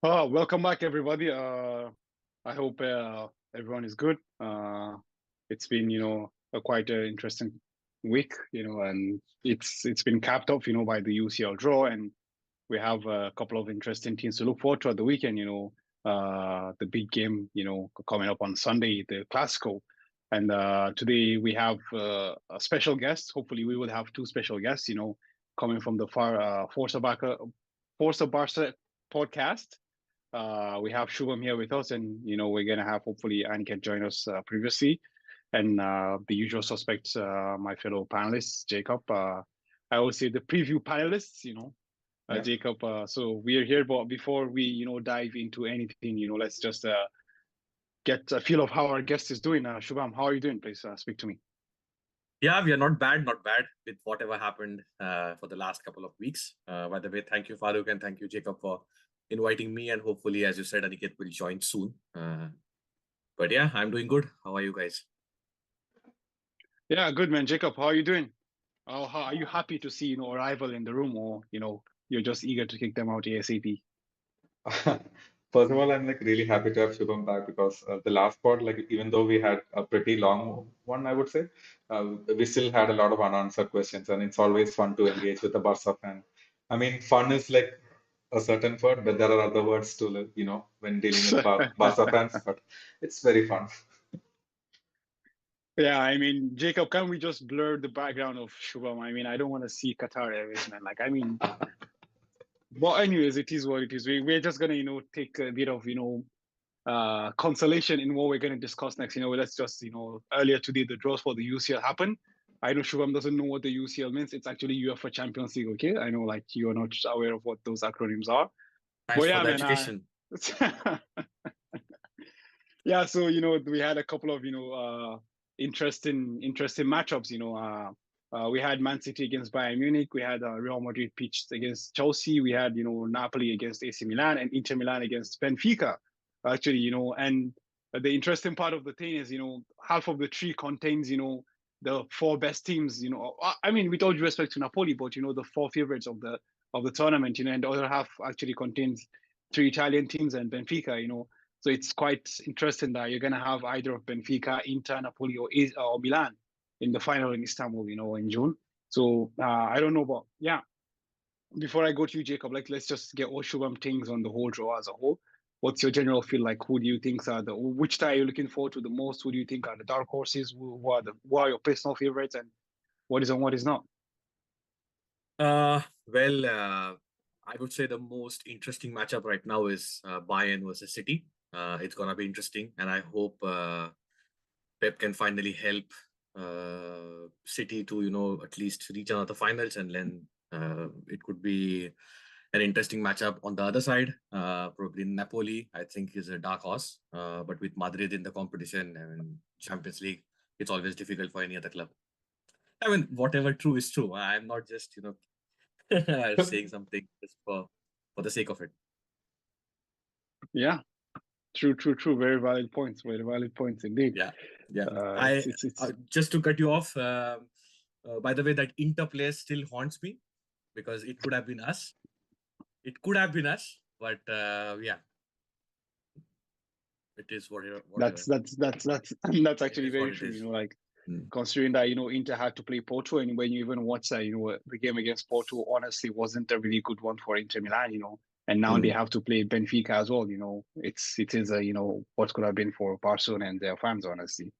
Welcome back, everybody. I hope everyone is good. It's been, a quite interesting week, and it's been capped off, by the UCL draw, and we have a couple of interesting teams to look forward to at the weekend. The big game, coming up on Sunday, the Clasico, and today we have a special guest. Hopefully, we will have two special guests, coming from the Forza Barca podcast. We have Shubham here with us, and we're gonna have hopefully Aniket join us previously, and the usual suspects, my fellow panelists, Jacob. I would say the preview panelists, Yeah. Jacob. So we are here, but before we dive into anything, let's just get a feel of how our guest is doing. Shubham, how are you doing? Please speak to me. Yeah, we are not bad with whatever happened for the last couple of weeks. By the way, thank you, Farooq, and thank you, Jacob, for inviting me. And hopefully, as you said, Aniket will join soon. But yeah, I'm doing good. How are you guys? Yeah, good man, Jacob. How are you doing? How are you happy to see a rival in the room, or you're just eager to kick them out ASAP? First of all, I'm like really happy to have Shubham back because the last pod, like even though we had a pretty long one, I would say, we still had a lot of unanswered questions, and it's always fun to engage with the Barca fan. I mean, fun is like a certain word, but there are other words too, like, when dealing with Barca fans, but it's very fun. Yeah, I mean, Jacob, can we just blur the background of Shubham? I mean, I don't want to see Qatar Airways, man. Like, I mean, but anyways, it is what it is. We're just gonna, take a bit of, consolation in what we're gonna discuss next. Let's just, earlier today the draws for the UCL happened. I know Shubham doesn't know what the UCL means. It's actually UEFA Champions League, okay? I know, like, you're not aware of what those acronyms are. But Thanks for yeah, the man. education. Yeah, so we had a couple of interesting matchups. We had Man City against Bayern Munich. We had Real Madrid pitched against Chelsea. We had Napoli against AC Milan and Inter Milan against Benfica. Actually, and the interesting part of the thing is half of the tree contains the four best teams. I mean, with all due respect to Napoli, but the four favorites of the tournament. And the other half actually contains three Italian teams and Benfica. So it's quite interesting that you're going to have either of Benfica, Inter, Napoli, or Milan in the final in Istanbul, in June. So I don't know, but yeah. Before I go to you, Jacob, like let's just get what Shubham thinks on the whole draw as a whole. What's your general feel like? Who do you think are which tie are you looking forward to the most? Who do you think are the dark horses? Who are your personal favorites, and what is and what is not? Well, I would say the most interesting matchup right now is Bayern versus City. It's gonna be interesting, and I hope Pep can finally help City to at least reach another finals, and then it could be an interesting matchup. On the other side, probably Napoli, I think, is a dark horse. But with Madrid in the competition and Champions League, it's always difficult for any other club. I mean, whatever true is true. I'm not just saying something just for the sake of it. Yeah, true. Very valid points. Very valid points indeed. Yeah. It's Just to cut you off. By the way, that interplay still haunts me because it could have been us. It could have been us, but yeah, it is whatever. that's actually very true. Like considering that Inter had to play Porto, and when you even watch that, the game against Porto honestly wasn't a really good one for Inter Milan. And now they have to play Benfica as well. It is a what could have been for Barcelona and their fans, honestly.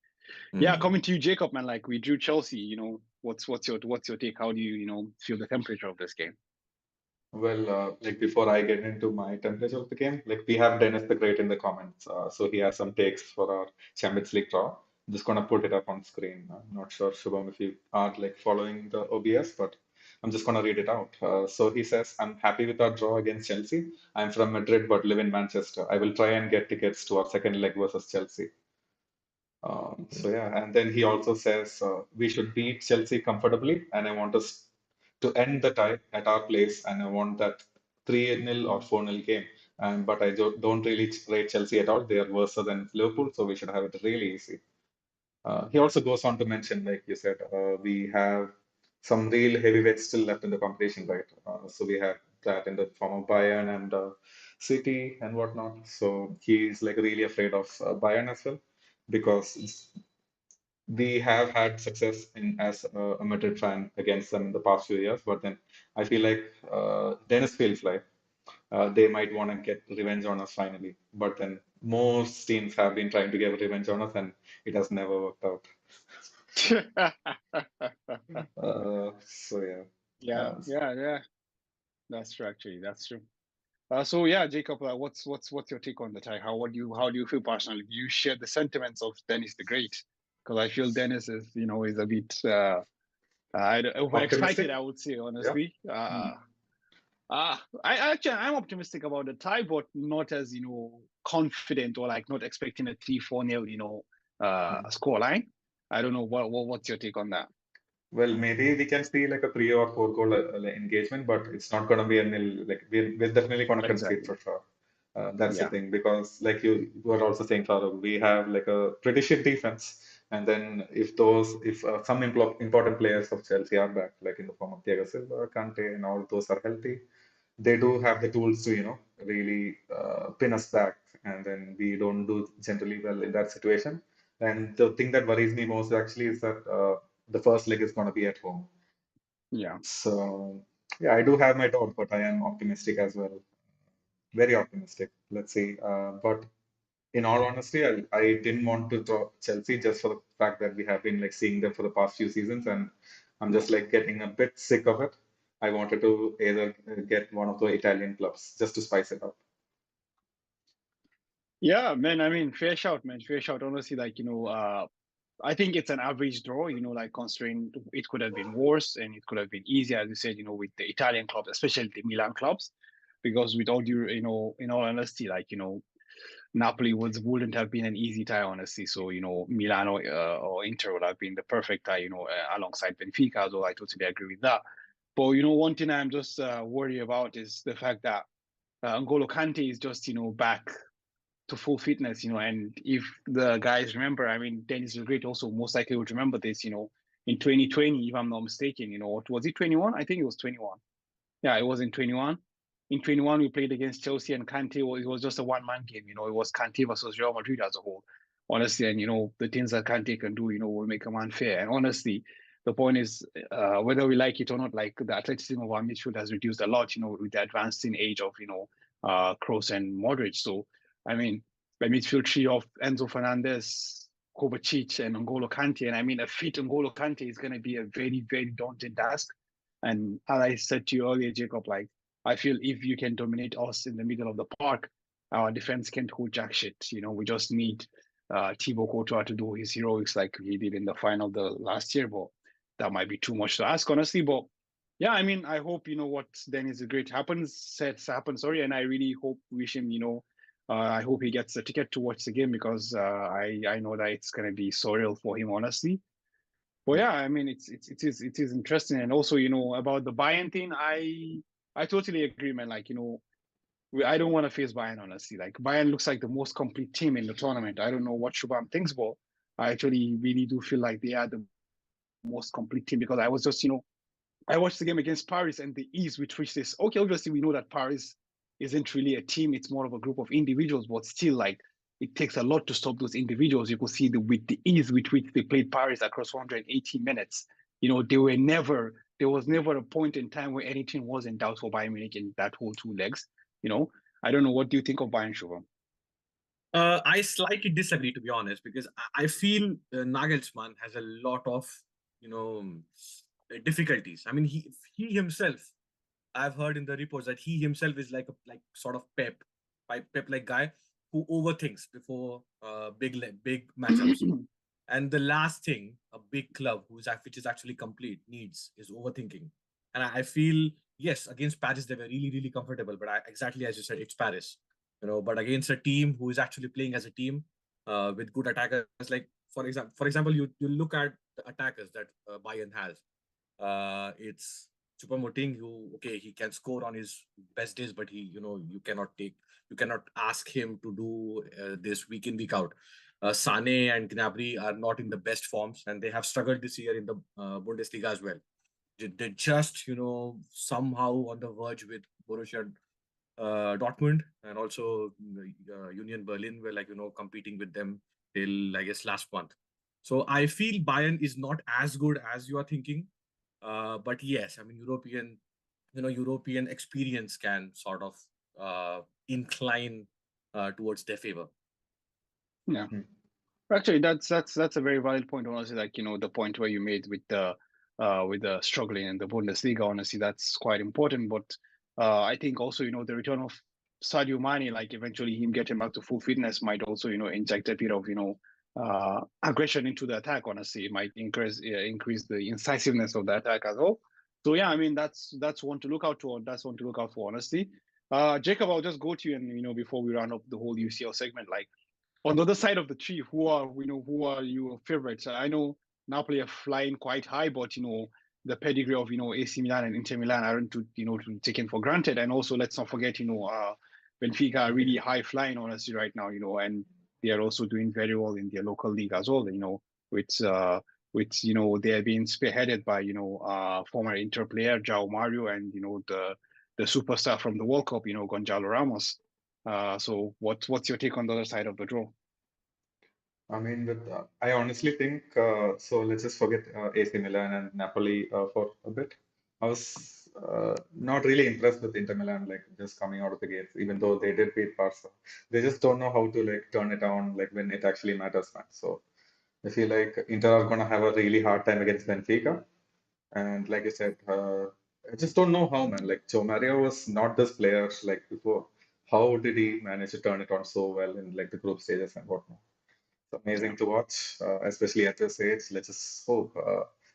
Yeah, coming to you, Jacob, man. Like we drew Chelsea. What's your take? How do you feel the temperature of this game? Well, like before I get into my temperature of the game, like we have Dennis the Great in the comments, so he has some takes for our Champions League draw. I'm just gonna put it up on screen. I'm not sure, Shubham, if you are like following the OBS, but I'm just gonna read it out. So he says, "I'm happy with our draw against Chelsea. I'm from Madrid but live in Manchester. I will try and get tickets to our second leg versus Chelsea." So yeah, and then he also says we should beat Chelsea comfortably, and I want us to end the tie at our place, and I want that 3-0 or 4-0 game. But I don't really rate Chelsea at all. They are worse than Liverpool, so we should have it really easy. He also goes on to mention, like you said, we have some real heavyweights still left in the competition, right? So we have that in the form of Bayern and City and whatnot. So he's like really afraid of Bayern as well because we have had success in as a Madrid fan against them in the past few years. But then I feel like Dennis feels like they might want to get revenge on us finally. But then most teams have been trying to get revenge on us, and it has never worked out. So yeah. Yeah, Uh, yeah. That's true. Actually, that's true. So yeah, Jacob, what's your take on the tie? How do you feel personally? Do you share the sentiments of Dennis the Great? Because I feel Dennis is a bit overexcited. Optimistic? I would say Yeah. honestly. Hmm. I'm optimistic about the tie, but not as confident or like not expecting a 3-4 nil score line. I don't know what's your take on that. Well, maybe we can see like a 3 or 4 goal engagement, but it's not going to be a nil. Like we're definitely going to concede Exactly. for sure. That's the Yeah. thing because, like you were also saying, Farooq, we have like a pretty shit defense, and then if some important players of Chelsea are back, like in the form of Thiago Silva, Kante, and all those are healthy, they do have the tools to really pin us back, and then we don't do generally well in that situation. And the thing that worries me most actually is that the first leg is going to be at home. Yeah. So yeah, I do have my doubt, but I am optimistic as well. Very optimistic. Let's see. But in all honesty, I didn't want to draw Chelsea just for the fact that we have been like seeing them for the past few seasons, and I'm just like getting a bit sick of it. I wanted to either get one of the Italian clubs just to spice it up. Yeah, man. I mean, fair shout, man. Fair shout. Honestly, I think it's an average draw, like considering it could have been worse and it could have been easier, as you said, with the Italian clubs, especially the Milan clubs, because with all due, in all honesty, Napoli wouldn't have been an easy tie, honestly. So, Milan or Inter would have been the perfect tie, alongside Benfica, although I totally agree with that. But, one thing I'm just worried about is the fact that N'Golo Kante is just, back to full fitness, and if the guys remember, I mean, Dennis the Great also most likely would remember this, in 2020, if I'm not mistaken, what was it, 21? I think it was 21. Yeah, it was in 21. In 21, we played against Chelsea and Kante. It was just a one-man game. It was Kante versus Real Madrid as a whole. Honestly, and the things that Kante can do, will make a man fair. And honestly, the point is, whether we like it or not, like the athleticism of our midfield has reduced a lot, with the advancing age of, Kroos and Modric. So, I mean, the midfield tree of Enzo Fernandez, Kovacic, and N'Golo Kante. And I mean, a fit N'Golo Kante is going to be a very, very daunting task. And as I said to you earlier, Jacob, I feel if you can dominate us in the middle of the park, our defense can't hold jack shit. We just need Thibaut Courtois to do his heroics like he did in the final the last year, but that might be too much to ask, honestly. But yeah, I mean, I hope what Dennis the Great happens, sorry, and I really wish him, I hope he gets a ticket to watch the game because I know that it's gonna be surreal for him, honestly. Well, yeah, I mean, it is interesting, and also, about the Bayern thing, I totally agree, man. I don't want to face Bayern, honestly. Like Bayern looks like the most complete team in the tournament. I don't know what Shubham thinks, but I actually really do feel like they are the most complete team because I was just, I watched the game against Paris and the ease with which this. Okay, obviously we know that Paris isn't really a team; it's more of a group of individuals. But still, it takes a lot to stop those individuals. You could see with the ease with which they played Paris across 180 minutes. There was never a point in time where anything was in doubt for Bayern Munich in that whole two legs. You know, I don't know. What do you think of Bayern, Shubham? I slightly disagree, to be honest, because I feel Nagelsmann has a lot of, you know, difficulties. I mean, he himself, I've heard in the reports that he himself is like a sort of Pep like guy who overthinks before big matchups. And the last thing a big club which is actually complete needs is overthinking. And I feel yes, against Paris they were really comfortable, but exactly as you said, it's Paris, But against a team who is actually playing as a team with good attackers, like for example, you look at the attackers that Bayern has. It's Choupo-Moting, who he can score on his best days, but you cannot ask him to do this week in week out. Sane and Gnabry are not in the best forms, and they have struggled this year in the Bundesliga as well. They're just somehow on the verge with Borussia Dortmund, and also Union Berlin were like, competing with them till, I guess, last month. So I feel Bayern is not as good as you are thinking. But yes, I mean, European experience can sort of incline towards their favor. Yeah. Hmm. Actually, that's a very valid point. Honestly, like the point where you made with the struggling in the Bundesliga. Honestly, that's quite important. But I think also the return of Sadio Mane, like eventually him getting back to full fitness, might also inject a bit of aggression into the attack. Honestly, it might increase the incisiveness of the attack as well. So yeah, I mean that's one to look out for. That's one to look out for. Honestly, Jacob, I'll just go to you, and before we round up the whole UCL segment, like on the other side of the tree, who are your favorites? I know Napoli are flying quite high, but the pedigree of AC Milan and Inter Milan aren't to taken for granted. And also, let's not forget Benfica are really high flying honestly right now, and they are also doing very well in their local league as well. With they are being spearheaded by former Inter player João Mario and the superstar from the World Cup, Gonzalo Ramos. So what's your take on the other side of the draw? I mean, I honestly think so. Let's just forget AC Milan and Napoli for a bit. I was not really impressed with Inter Milan, like just coming out of the gates, even though they did beat Barca. They just don't know how to like turn it on, like when it actually matters, man. So I feel like Inter are gonna have a really hard time against Benfica. And like I said, I just don't know how, man. Like Joe Mario was not this player like before. How did he manage to turn it on so well in like the group stages and whatnot? It's Yeah, amazing to watch, especially at this age. Let's just hope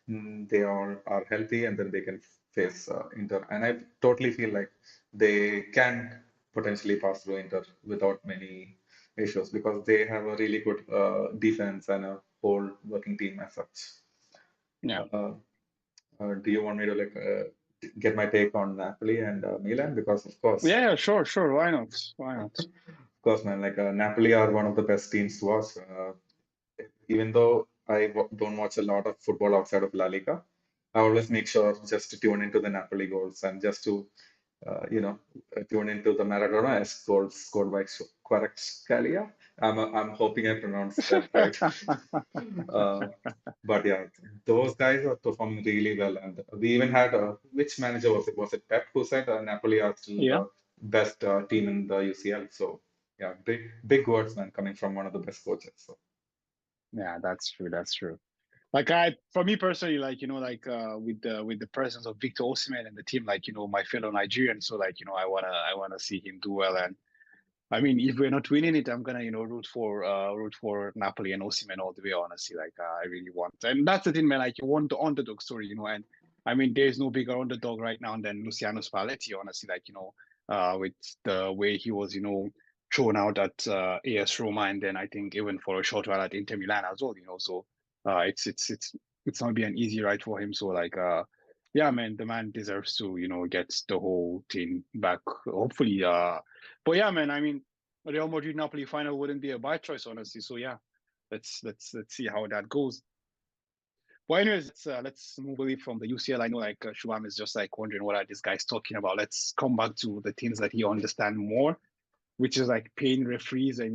they all are healthy and then they can face Inter. And I totally feel like they can potentially pass through Inter without many issues because they have a really good defense and a whole working team as such. yeah, Uh, do you want me to like get my take on Napoli and Milan? Because yeah. Sure. Why not? Why not? of course, man, like Napoli are one of the best teams to watch. Even though don't watch a lot of football outside of La Liga, I always make sure just to tune into the Napoli goals and just to, tune into the Maradona-esque goals scored by Kvaratskhelia. I'm hoping I pronounced that right. uh, but yeah, those guys are performing really well. And we even had, which manager was it? Was it Pep who said Napoli are still Yeah, the best team in the UCL? So yeah, big words, man, coming from one of the best coaches. So. yeah. That's true. That's true. Like for me personally, like with the presence of Victor Osimhen and the team, like my fellow Nigerian, so like I wanna see him do well. And I mean, if we're not winning it, I'm gonna root for Napoli and Osimhen all the way. Honestly, like I really want, and that's the thing, man. Like you want the underdog story, and I mean, there's no bigger underdog right now than Luciano Spalletti. Honestly, like with the way he was, thrown out at AS Roma, and then I think even for a short while at Inter Milan as well. So it's not be an easy ride for him. So like yeah, man, the man deserves to get the whole team back. Hopefully, but yeah, man, I mean, Real Madrid Napoli final wouldn't be a bad choice, honestly. So yeah, let's see how that goes. But anyways, let's move away from the UCL. I know like Shubham is just like wondering what are these guys talking about. Let's come back to the things that he understands more, which is like paying referees and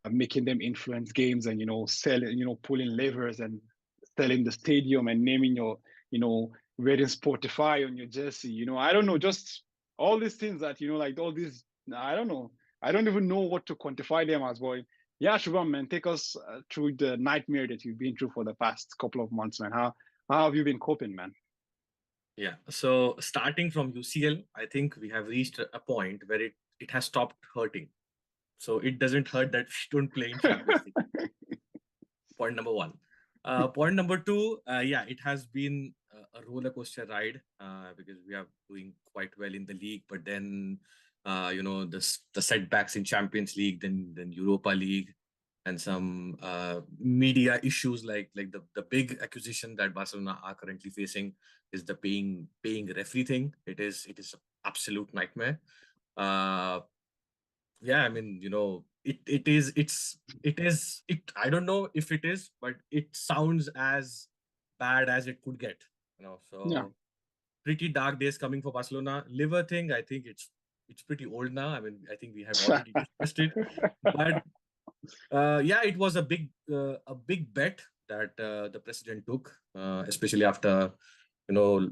making them influence games and selling, pulling levers and selling the stadium and naming your Red and Sportify on your jersey. I don't know, just all these things that like all these. I don't know. I don't even know what to quantify them as, boy. Yeah, Shubham, man, take us through the nightmare that you've been through for the past couple of months, man. How have you been coping, man? Yeah. So starting from UCL, I think we have reached a point where it has stopped hurting. So it doesn't hurt that we don't play in Champions League. Point number one. Point number two, yeah, it has been a roller coaster ride because we are doing quite well in the league, but then the setbacks in Champions League, then Europa League, and some media issues like the big acquisition that Barcelona are currently facing is the paying referee thing. It is absolute nightmare. Uh, yeah, I mean, it I don't know if it is, but it sounds as bad as it could get, Yeah. so pretty dark days coming for Barcelona. Liver thing, I think it's pretty old now. I mean, I think we have already discussed it, but yeah, it was a big bet that the president took, especially after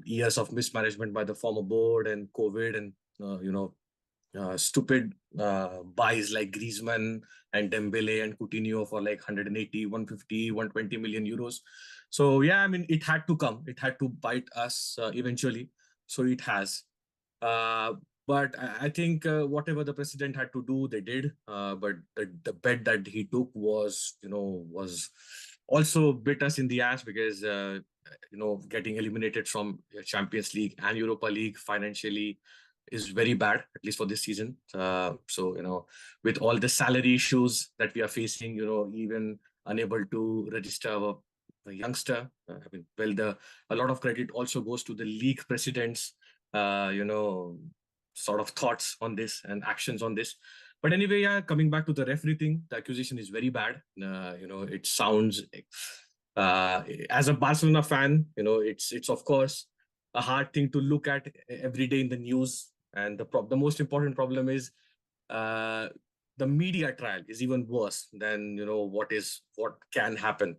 years of mismanagement by the former board and COVID and stupid buys like Griezmann and Dembele and Coutinho for like 180, 150, 120 million euros. So yeah, I mean, it had to come. It had to bite us eventually. So it has. Uh, but I think whatever the president had to do, they did. But the bet that he took was also bit us in the ass because getting eliminated from Champions League and Europa League financially is very bad, at least for this season. So with all the salary issues that we are facing, even unable to register a youngster. I mean, well, a lot of credit also goes to the league presidents. Uh, you know, sort of thoughts on this and actions on this. But anyway, yeah, coming back to the referee thing, the accusation is very bad. It sounds as a Barcelona fan, it's of course a hard thing to look at every day in the news. And the most important problem is uh, the media trial is even worse than what can happen.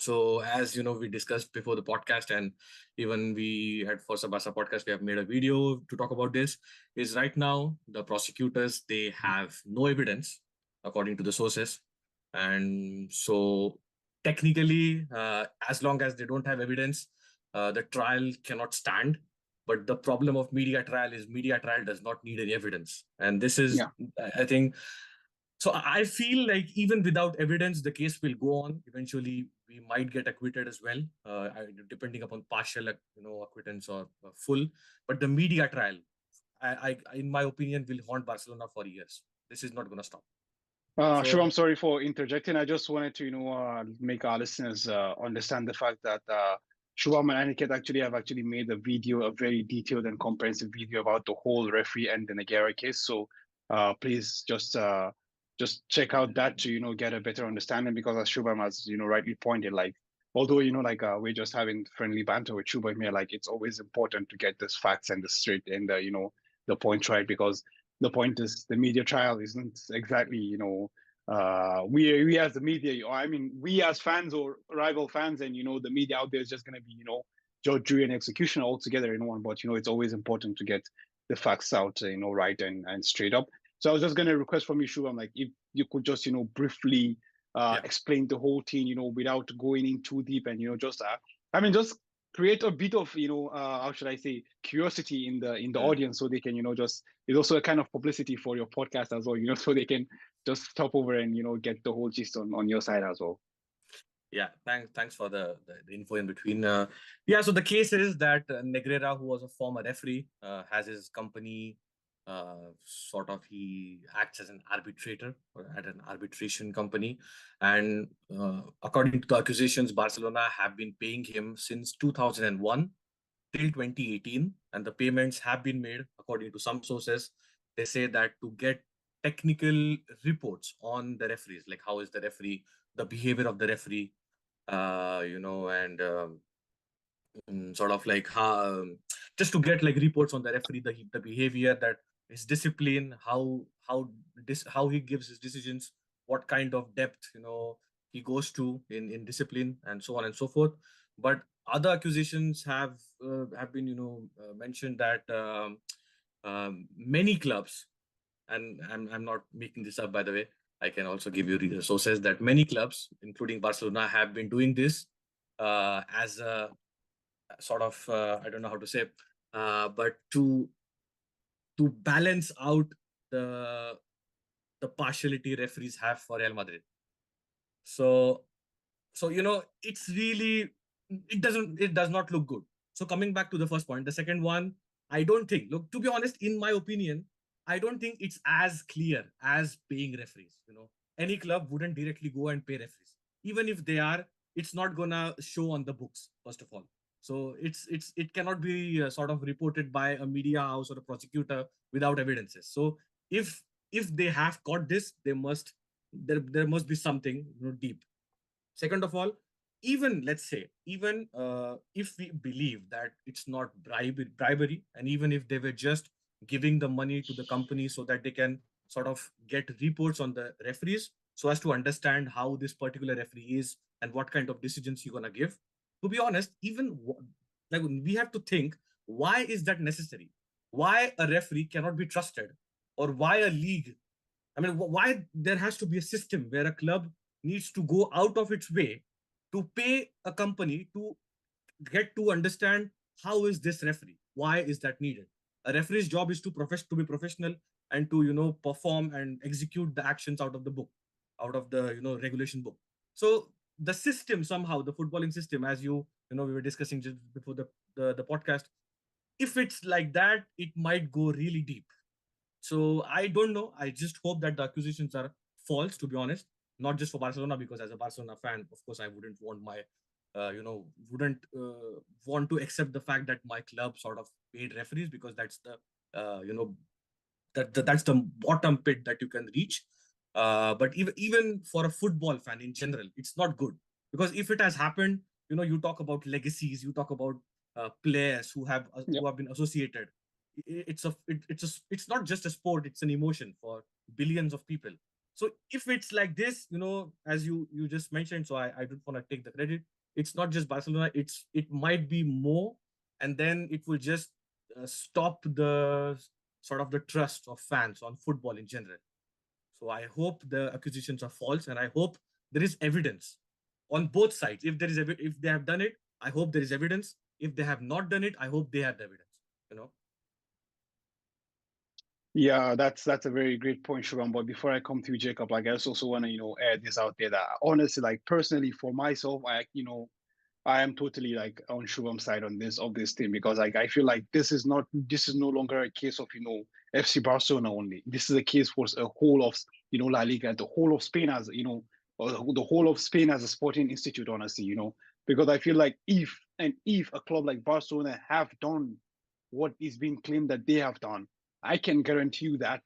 So as we discussed before the podcast, and even we at For Sabasa podcast, we have made a video to talk about this. Is right now the prosecutors, they have no evidence according to the sources, and so technically, as long as they don't have evidence, the trial cannot stand. But the problem of media trial is media trial does not need any evidence, and this is, Yeah. I think, so I feel like even without evidence, the case will go on. Eventually, we might get acquitted as well, depending upon partial, acquittance or full. But the media trial, in my opinion, will haunt Barcelona for years. This is not going to stop. Sure, So I'm sorry for interjecting. I just wanted to, make our listeners understand the fact that Shubham and Aniket actually made a video, a very detailed and comprehensive video about the whole referee and the Negera case. So please just check out that to, get a better understanding, because as Shubham has, rightly pointed, like, although, we're just having friendly banter with Shubham here, like, it's always important to get this facts and the straight and the, the point right, because the point is the media trial isn't exactly, we as the media, or I mean, we as fans or rival fans, and the media out there is just going to be, judge, jury, and executioner all together in one. But it's always important to get the facts out, right and straight up. So I was just going to request from you, Shubham, like, if you could just briefly yeah, explain the whole thing, without going in too deep, and just just create a bit of how should I say, curiosity in the audience, so they can just, it's also a kind of publicity for your podcast as well, so they can just stop over and get the whole gist on your side as well. yeah, thanks for the info in between. Yeah, so the case is that Negreira, who was a former referee, has his company. Sort of, he acts as an arbitrator or at an arbitration company, and according to the accusations, Barcelona have been paying him since 2001 till 2018, and the payments have been made. According to some sources, they say that to get technical reports on the referees, like how is the referee, the behavior of the referee, and sort of like how, just to get like reports on the referee, the behavior, that his discipline, how he gives his decisions, what kind of depth he goes to in discipline, and so on and so forth. But other accusations have been mentioned that many clubs, and I'm not making this up, by the way, I can also give you sources, that many clubs, including Barcelona, have been doing this as a sort of, I don't know how to say, but to balance out the the partiality referees have for Real Madrid. So it's really, it does not look good. So coming back to the first point, the second one, I don't think, look, to be honest, in my opinion, I don't think it's as clear as paying referees. Any club wouldn't directly go and pay referees. Even if they are, it's not gonna show on the books, first of all. So it cannot be sort of reported by a media house or a prosecutor without evidences. So if they have caught this, there must be something deep. Second of all, even let's say, even if we believe that it's not bribery, and even if they were just giving the money to the company so that they can sort of get reports on the referees so as to understand how this particular referee is and what kind of decisions you're going to give, to be honest, even like we have to think, why is that necessary? Why a referee cannot be trusted, or why a league, I mean, why there has to be a system where a club needs to go out of its way to pay a company to get to understand how is this referee? Why is that needed? A referee's job is to be professional and to perform and execute the actions out of the book, out of the regulation book. So the system somehow, the footballing system, as we were discussing just before the podcast, if it's like that, it might go really deep. So I don't know. I just hope that the accusations are false, to be honest. Not just for Barcelona, because as a Barcelona fan, of course, I wouldn't want wouldn't want to accept the fact that my club sort of paid referees, because that's the, that's the bottom pit that you can reach. But even for a football fan in general, it's not good, because if it has happened, you talk about legacies, you talk about players Yep. who have been associated. It's not just a sport; it's an emotion for billions of people. So if it's like this, as you just mentioned, so I don't want to take the credit. It's not just Barcelona. It might be more, and then it will just stop the sort of the trust of fans on football in general. So I hope the accusations are false, and I hope there is evidence on both sides. If they have done it, I hope there is evidence. If they have not done it, I hope they have the evidence. You know. Yeah, that's a very great point, Shubham. But before I come to you, Jacob, like I just also want to, add this out there that honestly, like personally for myself, I am totally like on Shubham's side on this thing, because like I feel like this is no longer a case of FC Barcelona only. This is a case for a whole of La Liga, the whole of Spain as or the whole of Spain as a sporting institute, honestly, because I feel like if a club like Barcelona have done what is being claimed that they have done, I can guarantee you that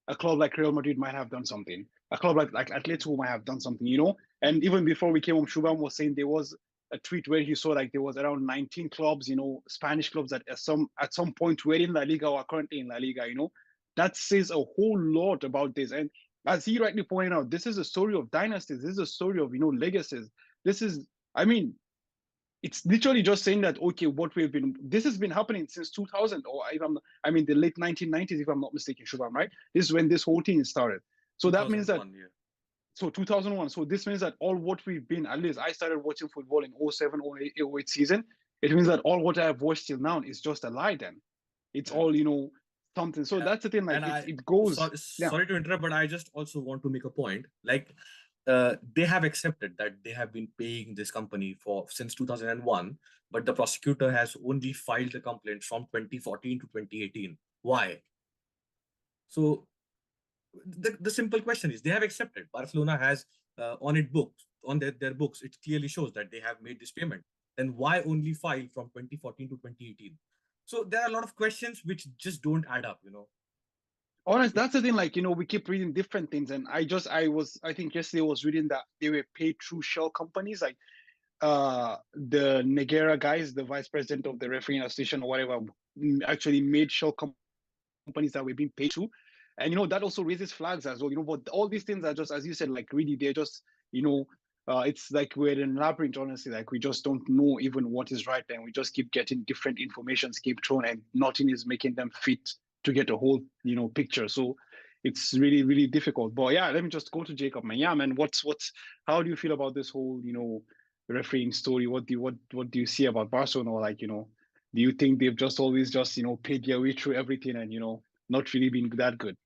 a club like Real Madrid might have done something. A club like Atletico might have done something. And even before we came on, Shubham was saying there was a tweet where he saw like there was around 19 clubs, Spanish clubs that at some point were in La Liga or are currently in La Liga. That says a whole lot about this. And as he rightly pointed out, this is a story of dynasties. This is a story of legacies. This is, I mean, it's literally just saying that okay, this has been happening since 2000, or if I mean the late 1990s, if I'm not mistaken, Shubham, right? This is when this whole thing started. So that means that 2001, yeah. so 2001. So this means that all what we've been, at least I started watching football in 07, 08, 08 season. It means that all what I have watched till now is just a lie then. It's Yeah. all, something. So Yeah. that's the thing, like And it goes, yeah. sorry to interrupt, but I just also want to make a point. Like, they have accepted that they have been paying this company for since 2001, but the prosecutor has only filed the complaint from 2014 to 2018. Why? So the simple question is, they have accepted. Barcelona has on their books, it clearly shows that they have made this payment. Then why only file from 2014 to 2018? So there are a lot of questions which just don't add up. Honest, that's the thing. Like, we keep reading different things, and I think yesterday I was reading that they were paid through shell companies, like the Negera guys, the vice president of the refereeing association or whatever, actually made shell companies that were being paid to. And that also raises flags as well. But all these things are just, as you said, like really they're just, you know, it's like we're in labyrinth, honestly. Like we just don't know even what is right, and we just keep getting different informations keep thrown, and nothing is making them fit to get a whole, picture. So it's really, really difficult. But yeah, let me just go to Jacob, man. Yeah, man, what's how do you feel about this whole, refereeing story? What do you see about Barcelona? Like, do you think they've just always just, paid their way through everything and, not really been that good?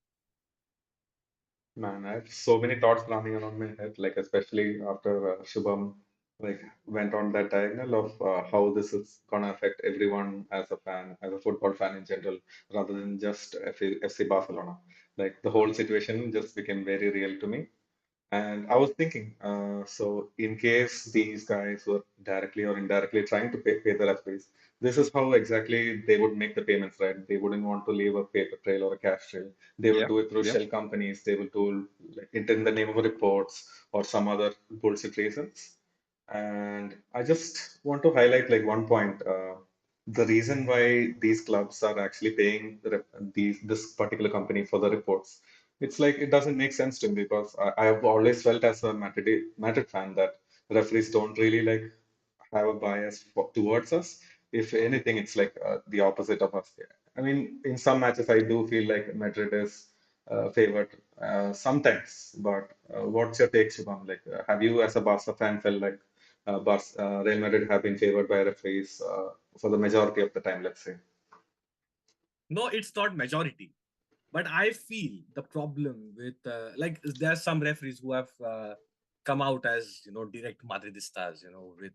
Man, I have so many thoughts running around my head, like especially after Shubham like went on that diagonal of how this is gonna affect everyone as a fan, as a football fan in general, rather than just FC Barcelona. Like the whole situation just became very real to me. And I was thinking, so in case these guys were directly or indirectly trying to pay the referees, this is how exactly they would make the payments, right? They wouldn't want to leave a paper trail or a cash trail. They would Yep. do it through Yep. shell companies. They would do like it in the name of reports or some other bullshit reasons. And I just want to highlight like one point. The reason why these clubs are actually paying this particular company for the reports, it's like it doesn't make sense to me because I have always felt as a Madrid fan that referees don't really like have a bias towards us. If anything, it's like the opposite of us. I mean, in some matches, I do feel like Madrid is favored sometimes. But what's your take, Shubham? Like, have you, as a Barca fan, felt like Real Madrid have been favored by referees for the majority of the time, let's say? No, it's not majority. But I feel the problem with like there's some referees who have come out as direct Madridistas, with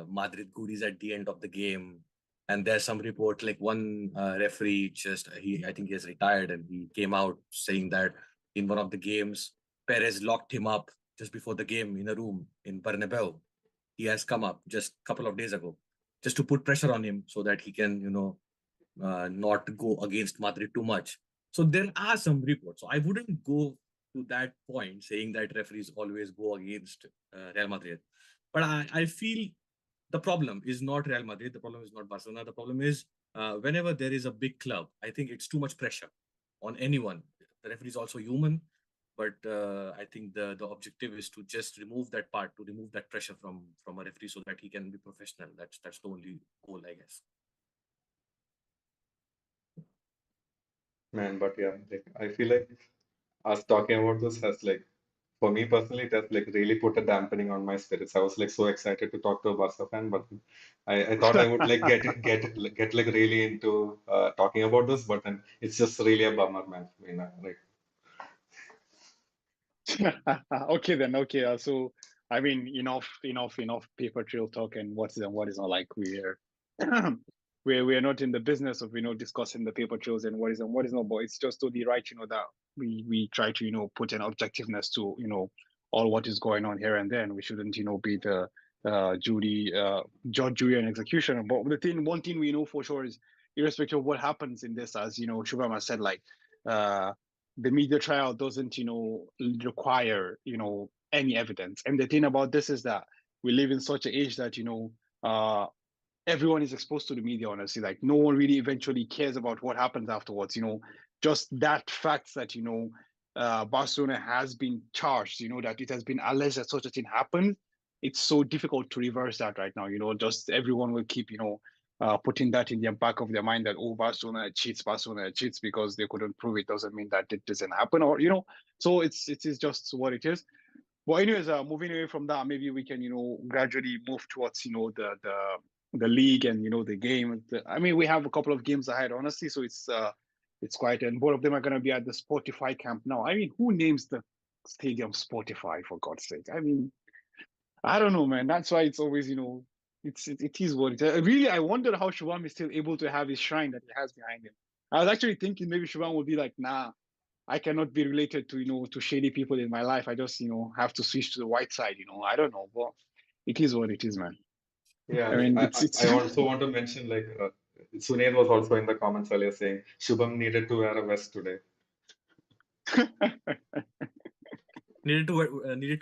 Madrid goodies at the end of the game. And there's some report like one referee just he I think he has retired and he came out saying that in one of the games Perez locked him up just before the game in a room in Bernabeu. He has come up just a couple of days ago just to put pressure on him so that he can not go against Madrid too much. So there are some reports. So I wouldn't go to that point saying that referees always go against Real Madrid. But I feel the problem is not Real Madrid. The problem is not Barcelona. The problem is whenever there is a big club, I think it's too much pressure on anyone. The referee is also human, but I think the objective is to just remove that part, to remove that pressure from a referee so that he can be professional. That's the only goal, I guess. Man, but yeah, like, I feel like us talking about this has like, for me personally, it has like really put a dampening on my spirits. I was like so excited to talk to a Barca fan, but I thought I would like get like really into talking about this, but then it's just really a bummer, man. I mean, like, Okay then. Okay. So I mean, enough paper trail talk and what is not like we're we're not in the business of discussing the paper trails and what is not. But it's just to the right, that we try to put an objectiveness to all what is going on here and then. We shouldn't be the judge, jury, and executioner. But one thing we know for sure is, irrespective of what happens in this, as Shubham has said, like uh the media trial doesn't require any evidence. And the thing about this is that we live in such an age that uh everyone is exposed to the media, honestly. Like, no one really eventually cares about what happens afterwards. Just that fact that Barcelona has been charged, that it has been alleged that such a thing happened. It's so difficult to reverse that right now. Just everyone will keep putting that in the back of their mind that, oh, Barcelona cheats, because they couldn't prove it doesn't mean that it doesn't happen, or so it is just what it is. But anyways, moving away from that, maybe we can gradually move towards the league and the game. I mean, we have a couple of games ahead, honestly, so it's quite, and both of them are going to be at the Spotify camp now. I mean, who names the stadium Spotify, for God's sake? I mean, I don't know, man. That's why it's always, it is what it is. Really, I wonder how Shubham is still able to have his shrine that he has behind him. I was actually thinking maybe Shubham would be like, nah, I cannot be related to, to shady people in my life. I just, have to switch to the white side, I don't know, but it is what it is, man. yeah, I like mean, it's I also want to mention like Sunil was also in the comments earlier saying Shubham needed to wear a vest today. Needed to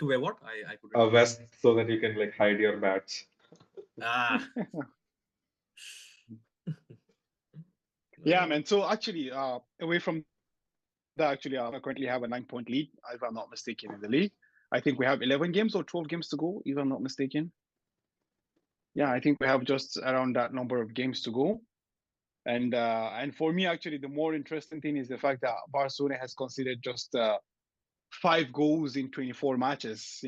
wear what? I couldn't A hear. vest so that you can like hide your badge. Ah. yeah, man. So actually, away from that, actually, I currently have a 9-point lead, if I'm not mistaken, in the league. I think we have 11 games or 12 games to go, if I'm not mistaken. Yeah, I think we have just around that number of games to go. And for me, actually, the more interesting thing is the fact that Barcelona has considered just 5 goals in 24 matches.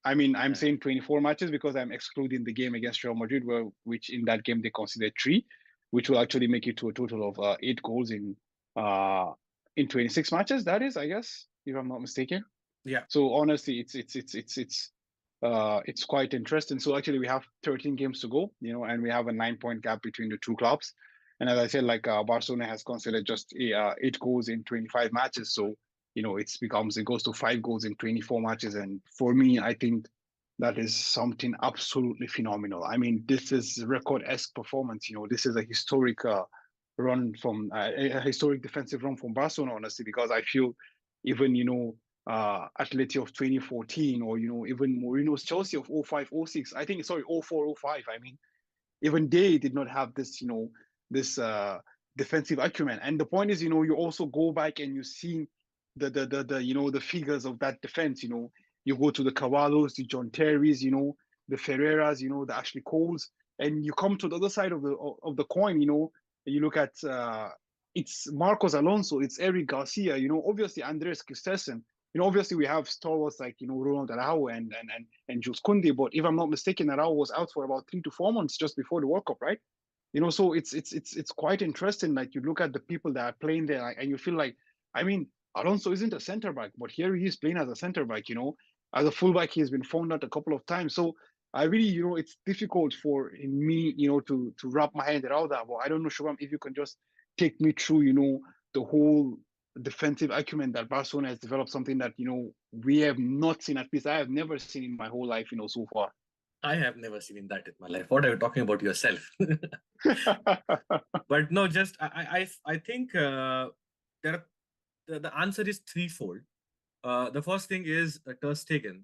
I mean, I'm saying 24 matches because I'm excluding the game against Real Madrid, which in that game they considered 3, which will actually make it to a total of 8 goals in 26 matches. That is, I guess, if I'm not mistaken. Yeah. So honestly, it's quite interesting. So actually, we have 13 games to go, and we have a 9-point gap between the two clubs. And as I said, like Barcelona has considered just 8 goals in 25 matches. So it goes to 5 goals in 24 matches. And for me, I think that is something absolutely phenomenal. I mean, this is record-esque performance. This is a historic run from a historic defensive run from Barcelona, honestly, because I feel even Atleti of 2014, or even Mourinho's Chelsea of 05, 06. I think sorry, 04, 05. I mean, even they did not have this, this defensive acumen. And the point is, you also go back and you see the figures of that defense. You go to the Cavallos, the John Terrys, the Ferreiras, the Ashley Coles, and you come to the other side of the coin. You look at it's Marcos Alonso, it's Eric Garcia, obviously Andres Christensen. Obviously we have stalwarts like Ronald Araujo and Jules Koundé, but if I'm not mistaken, Araujo was out for about 3 to 4 months just before the World Cup, right? So it's quite interesting. Like you look at the people that are playing there, and you feel like, I mean, Alonso isn't a center back, but here he is playing as a center back. As a fullback, he's been found out a couple of times. So I really, it's difficult for me, to wrap my head around that. But I don't know, Shubham, if you can just take me through, the whole defensive acumen that Barcelona has developed, something that we have not seen. At least I have never seen in my whole life, so far. I have never seen that in my life. What are you talking about yourself? But no, just I think there the answer is threefold. The first thing is Ter Stegen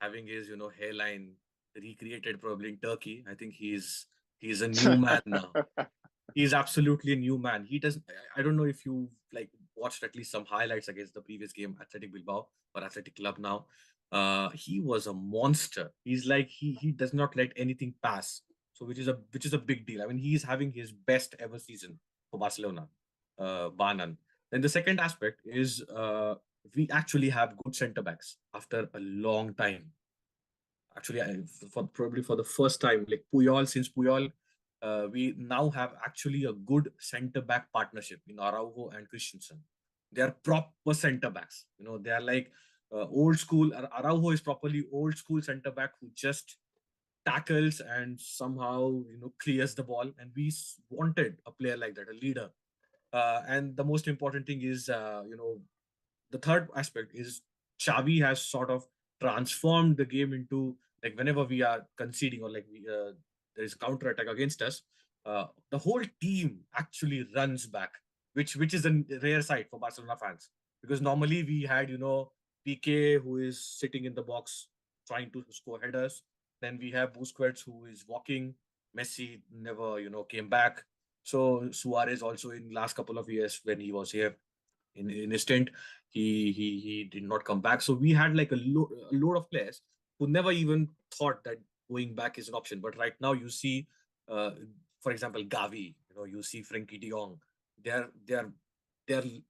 having his hairline recreated probably in Turkey. I think he's a new man now. He's absolutely a new man. He doesn't. I don't know if you like watched at least some highlights against the previous game, Athletic Bilbao or Athletic Club now. He was a monster. He's like he does not let anything pass. So which is a big deal. I mean, he's having his best ever season for Barcelona, bar none. Then the second aspect is we actually have good centre backs after a long time. Actually, probably for the first time, like since Puyol, we now have actually a good centre back partnership in Araujo and Christensen. They are proper centre backs. They are like old school. Araujo is properly old school centre back who just tackles and somehow clears the ball. And we wanted a player like that, a leader. And the most important thing is the third aspect is Xavi has sort of transformed the game into, like, whenever we are conceding or like there is counter attack against us, the whole team actually runs back, which is a rare sight for Barcelona fans, because normally we had PK who is sitting in the box trying to score headers. Then we have Busquets who is walking. Messi never came back. So Suarez also in last couple of years when he was here in his stint, he did not come back. So we had like a load of players who never even thought that going back is an option. But right now you see, for example, Gavi, you see Frenkie de Jong, they're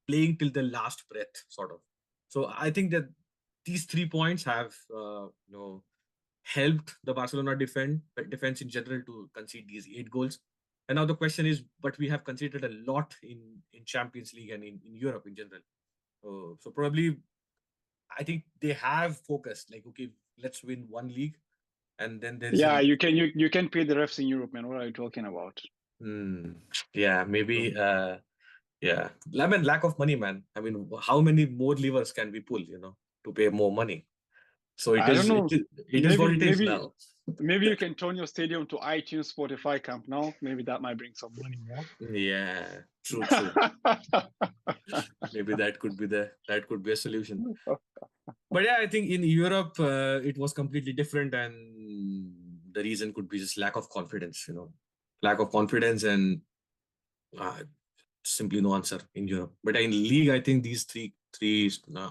playing till the last breath, sort of. So I think that these 3 points have helped the Barcelona defense in general to concede these 8 goals. And now the question is, but we have conceded a lot in Champions League and in Europe in general. So probably, I think they have focused, like, okay, let's win one league, and then there's you can pay the refs in Europe, man. What are you talking about? Yeah, maybe. Yeah, I mean, lack of money, man. I mean, how many more levers can we pull, to pay more money? So I don't know. It is what it is now. Maybe you can turn your stadium to iTunes, Spotify, Camp Nou. Maybe that might bring some money more. Yeah, true. Maybe that could be a solution. But yeah, I think in Europe it was completely different, and the reason could be just lack of confidence. Lack of confidence and simply no answer in Europe. But in league, I think these three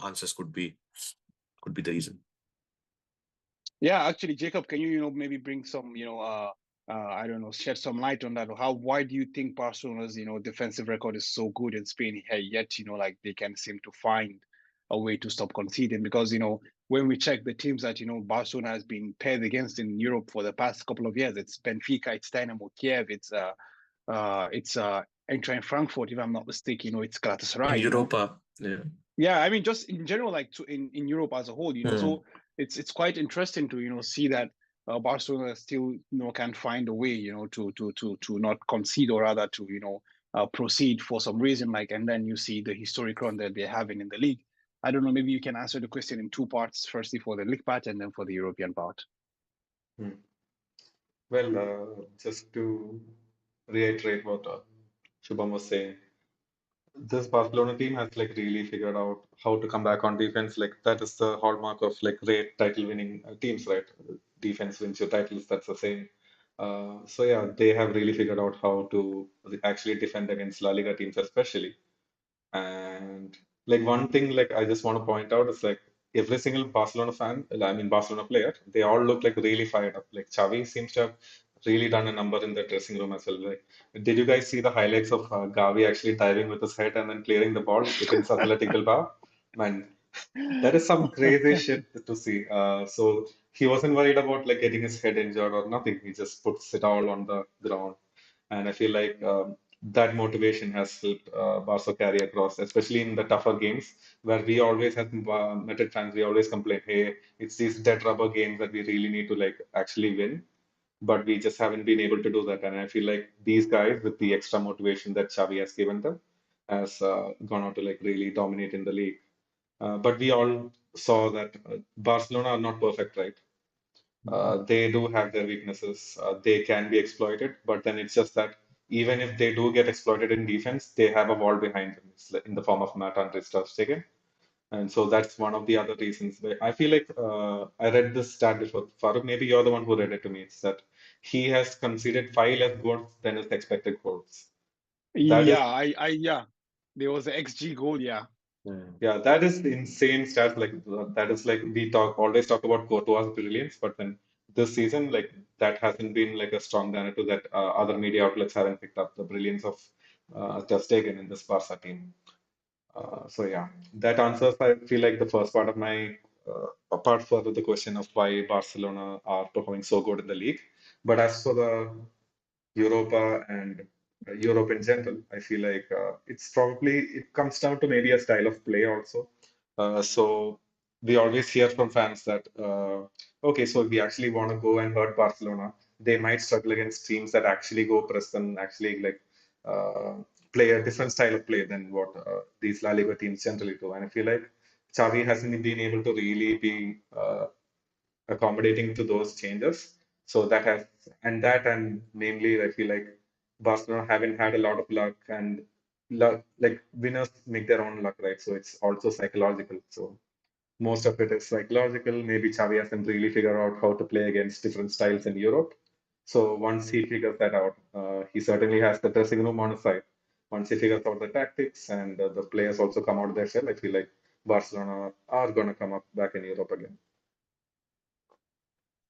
answers could be the reason. Yeah, actually, Jacob, can you maybe bring some I don't know, shed some light on that? Why do you think Barcelona's defensive record is so good in Spain, yet like they can seem to find a way to stop conceding? Because when we check the teams that Barcelona has been paired against in Europe for the past couple of years, it's Benfica, it's Dynamo Kiev, it's Eintracht Frankfurt, if I'm not mistaken, it's Galatasaray. In Europa, yeah. I mean, just in general, like in Europe as a whole, so it's quite interesting to see that Barcelona still can find a way to not concede, or rather to proceed for some reason, like, and then you see the historic run that they're having in the league. I don't know, maybe you can answer the question in 2 parts, firstly for the league part and then for the European part. Well, just to reiterate what Shubham was saying, this Barcelona team has like really figured out how to come back on defense. Like that is the hallmark of like great title winning teams, right? Defense wins your titles. That's the same. So yeah, they have really figured out how to actually defend against La Liga teams, especially. And like one thing, like I just want to point out is like every single Barcelona fan, I mean Barcelona player, they all look like really fired up. Like Xavi seems to have really done a number in the dressing room as well. Like, did you guys see the highlights of Gavi actually diving with his head and then clearing the ball against Athletic Bilbao? Man, that is some crazy shit to see. So he wasn't worried about like getting his head injured or nothing. He just puts it all on the ground, and I feel like that motivation has helped Barca carry across, especially in the tougher games where we always have Madrid fans. We always complain, "Hey, it's these dead rubber games that we really need to like actually win." But we just haven't been able to do that. And I feel like these guys, with the extra motivation that Xavi has given them, has gone on to like really dominate in the league. But we all saw that Barcelona are not perfect, right? They do have their weaknesses. They can be exploited, but then it's just that even if they do get exploited in defense, they have a wall behind them. It's like in the form of Matt Andres ter Stegen. And so that's one of the other reasons. I feel like I read this stat before. Farooq, maybe you're the one who read it to me. It's that he has conceded five less goals than his expected goals. That is, Yeah. There was an XG goal, yeah. yeah, that is insane stats. Like that is like we talk always talk about Courtois' brilliance, but then this season, like that hasn't been like a strong narrative that other media outlets haven't picked up the brilliance of ter Stegen in this Barca team. So yeah, that answers, I feel like, the first part of my part for the question of why Barcelona are performing so good in the league. But as for the Europa and Europe in general, I feel like it's probably it comes down to maybe a style of play also. So we always hear from fans that okay, so if we actually want to go and hurt Barcelona, they might struggle against teams that actually go press and actually like uh, play a different style of play than what these La Liga teams generally do. And I feel like Xavi hasn't been able to really be accommodating to those changes. So that has, and that, and namely, I feel like Barcelona haven't had a lot of luck, and luck, like winners make their own luck, right? So it's also psychological. So most of it is psychological. Maybe Xavi hasn't really figured out how to play against different styles in Europe. So once he figures that out, he certainly has the dressing room on his side. Once he figures out the tactics and the players also come out of their shell, I feel like Barcelona are going to come up back in Europe again.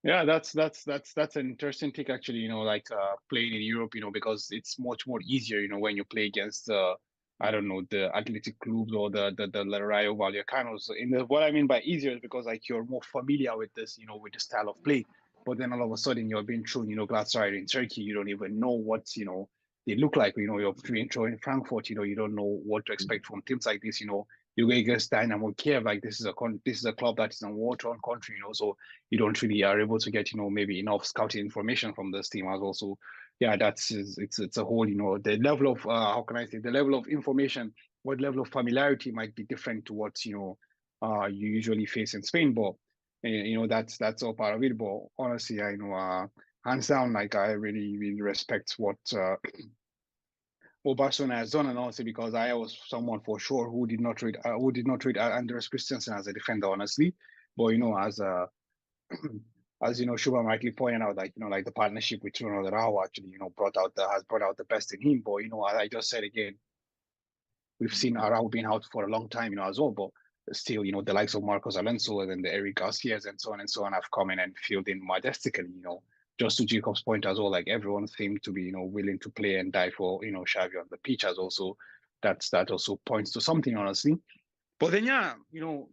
Yeah, that's an interesting take actually, like playing in Europe, because it's much more easier, when you play against I don't know, the athletic clubs or the Rayo Vallecano's. What I mean by easier is because like you're more familiar with this, with the style of play. But then all of a sudden you're being thrown, Galatasaray in Turkey, you don't even know what, they look like. You're being thrown in Frankfurt, you don't know what to expect from teams like this, you go against Dynamo Kiev, like this is a club that is a war-torn country, so you don't really are able to get maybe enough scouting information from this team as well. So yeah, it's a whole the level of how can I say, the level of information, what level of familiarity might be different to what you usually face in Spain. But that's all part of it. But honestly, I know hands down, like I really respect what Barcelona has done, and also because I was someone for sure who did not rate Andres Christensen as a defender, honestly. But as a as Shubham rightly pointed out, like like the partnership with Ronald Rao actually, has brought out the best in him. But as I just said again, we've seen Arao being out for a long time, as well. But still, the likes of Marcos Alonso and then the Eric Garcias and so on have come in and filled in majestically. Just to Jacob's point as well, like everyone seemed to be, willing to play and die for, Xavi on the pitch as also. That also points to something, honestly. But then, yeah,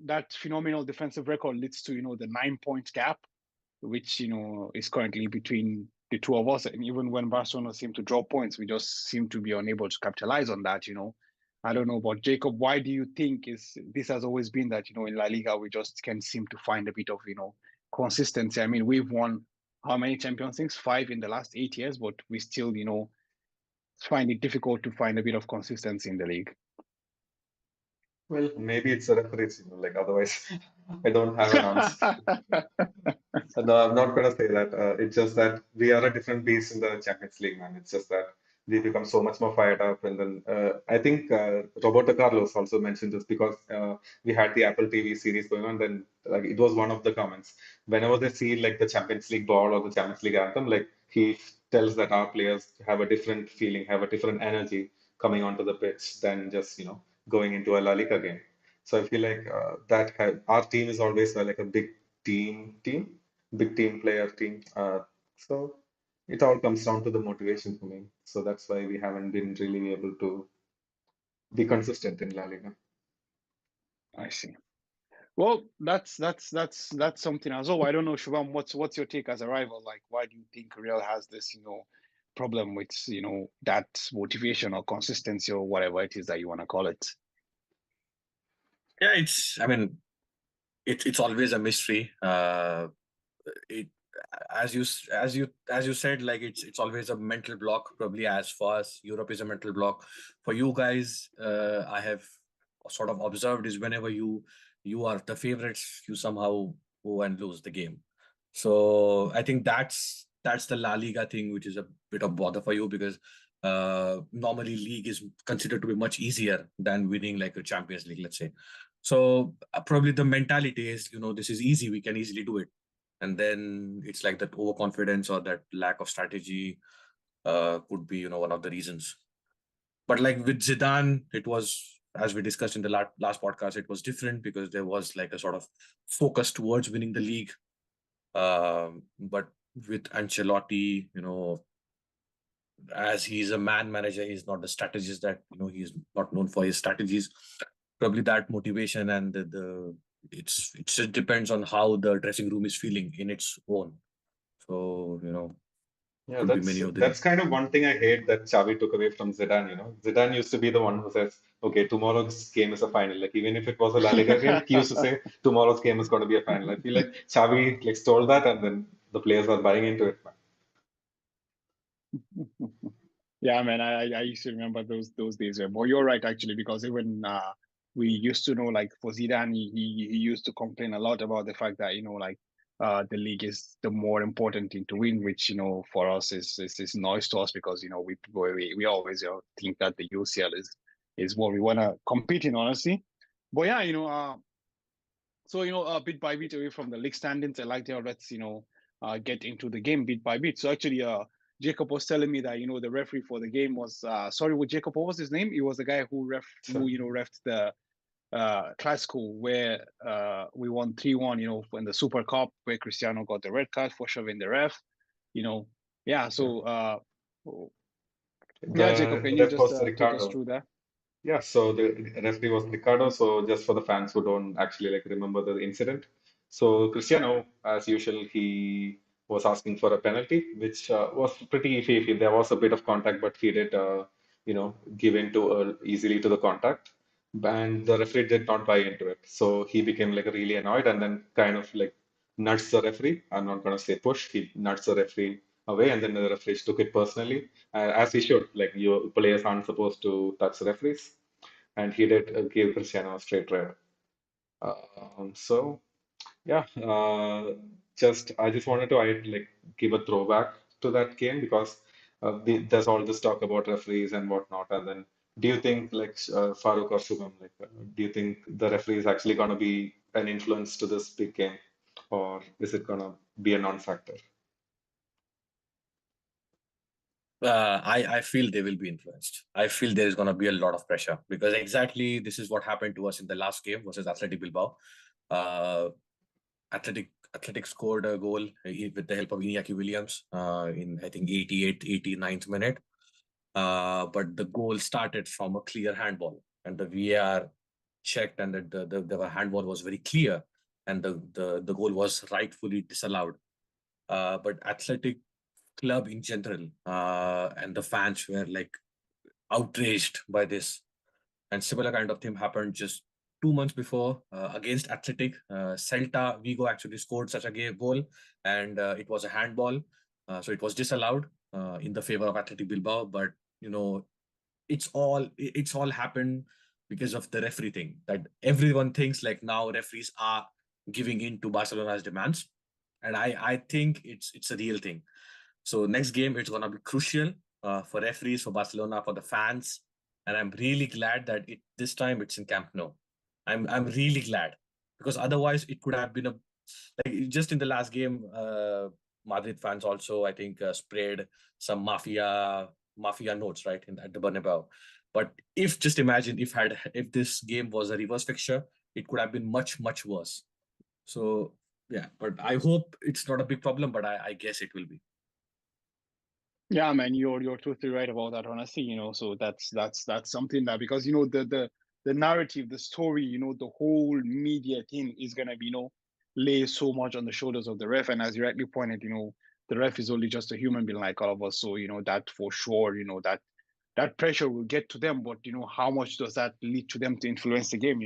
that phenomenal defensive record leads to, the 9 point gap which is currently between the two of us. And even when Barcelona seem to drop points, we just seem to be unable to capitalize on that. I don't know, but Jacob, why do you think is this has always been that in La Liga we just can't seem to find a bit of consistency? I mean, we've won how many Champions Leagues? 5 in the last 8 years, but we still find it difficult to find a bit of consistency in the league. Well, maybe it's a reference, like otherwise I don't have an answer. No, I'm not going to say that. It's just that we are a different beast in the Champions League, man. It's just that we become so much more fired up. And then I think Roberto Carlos also mentioned this because we had the Apple TV series going on. Then like it was one of the comments. Whenever they see like the Champions League ball or the Champions League anthem, like he tells that our players have a different feeling, have a different energy coming onto the pitch than just going into a La Liga game. So I feel like our team is always like a big big team player team. So it all comes down to the motivation for me. So that's why we haven't been really able to be consistent in La Liga. I see. Well, that's something as well. I don't know, Shubham, what's your take as a rival? Like, why do you think Real has this, problem with, that motivation or consistency or whatever it is that you want to call it? Yeah, it's always a mystery. It as you said, like it's always a mental block. Probably as far as Europe is a mental block for you guys. I have sort of observed is whenever you are the favorites, you somehow go and lose the game. So I think that's the La Liga thing, which is a bit of bother for you because normally league is considered to be much easier than winning like a Champions League, let's say. So probably the mentality is, this is easy, we can easily do it. And then it's like that overconfidence or that lack of strategy could be, one of the reasons. But like with Zidane, it was, as we discussed in the last podcast, it was different because there was like a sort of focus towards winning the league. But with Ancelotti, as he's a man manager, he's not the strategist that, he's not known for his strategies. Probably that motivation and it just depends on how the dressing room is feeling in its own. So, Yeah, could be many of the that's kind of one thing I hate that Xavi took away from Zidane. Zidane used to be the one who says, "Okay, tomorrow's game is a final." Like even if it was a La Liga game, he used to say, "Tomorrow's game is going to be a final." I feel like Xavi like stole that, and then the players are buying into it. Yeah, man, I used to remember those days. But you're right, actually, because even we used to know, like for Zidane, he used to complain a lot about the fact that like the league is the more important thing to win, which for us is noise to us because we always think that the UCL is what we want to compete in, honestly. But yeah, so bit by bit away from the league standings, I like let's get into the game bit by bit. So actually, Jacob was telling me that the referee for the game was sorry, with Jacob, what was his name? He was the guy who So refed the Clasico where we won 3-1. In the Super Cup where Cristiano got the red card for shoving the ref. Yeah. So yeah, Jacob, the can you ref just was take us Ricardo. through that? Yeah, so the referee was Ricardo. So just for the fans who don't actually like remember the incident, so Cristiano, as usual, he was asking for a penalty, which was pretty iffy. There was a bit of contact, but he did, give in to easily to the contact, and the referee did not buy into it. So he became like really annoyed, and then kind of like nudged the referee. I'm not gonna say push. He nudged the referee away, and then the referee took it personally, as he should. Like your players aren't supposed to touch referees, and he did give Cristiano a straight red. So yeah, just I just wanted to like give a throwback to that game because there's all this talk about referees and whatnot, and then do you think like Farooq or Shubham, like do you think the referee is actually going to be an influence to this big game, or is it going to be a non-factor? I feel they will be influenced. I feel there is going to be a lot of pressure because exactly this is what happened to us in the last game versus Athletic Bilbao. Uh, Athletic scored a goal with the help of Iñaki Williams in I think 88th, 89th minute. But the goal started from a clear handball, and the VAR checked, and the handball was very clear, and the goal was rightfully disallowed. But Athletic club in general and the fans were like outraged by this. And similar kind of thing happened just 2 months before against Athletic. Celta Vigo actually scored such a goal, and it was a handball, so it was disallowed in the favor of Athletic Bilbao. But you know, it's all happened because of the referee thing. That everyone thinks like now referees are giving in to Barcelona's demands, and I think it's a real thing. So next game, it's gonna be crucial. for referees, for Barcelona, for the fans, and I'm really glad that this time it's in Camp Nou. I'm really glad, because otherwise it could have been a, like, just in the last game, Madrid fans also, I think, sprayed some mafia notes, right, at the Bernabeu. But just imagine if this game was a reverse fixture, it could have been much worse. So yeah, but I hope it's not a big problem, but I guess it will be. Yeah, man, you're totally right about that, honestly. So that's something that, because the narrative, the story, the whole media thing is gonna be lay so much on the shoulders of the ref, and as you rightly pointed, the ref is only just a human being like all of us. So that for sure, that pressure will get to them, but how much does that lead to them to influence the game?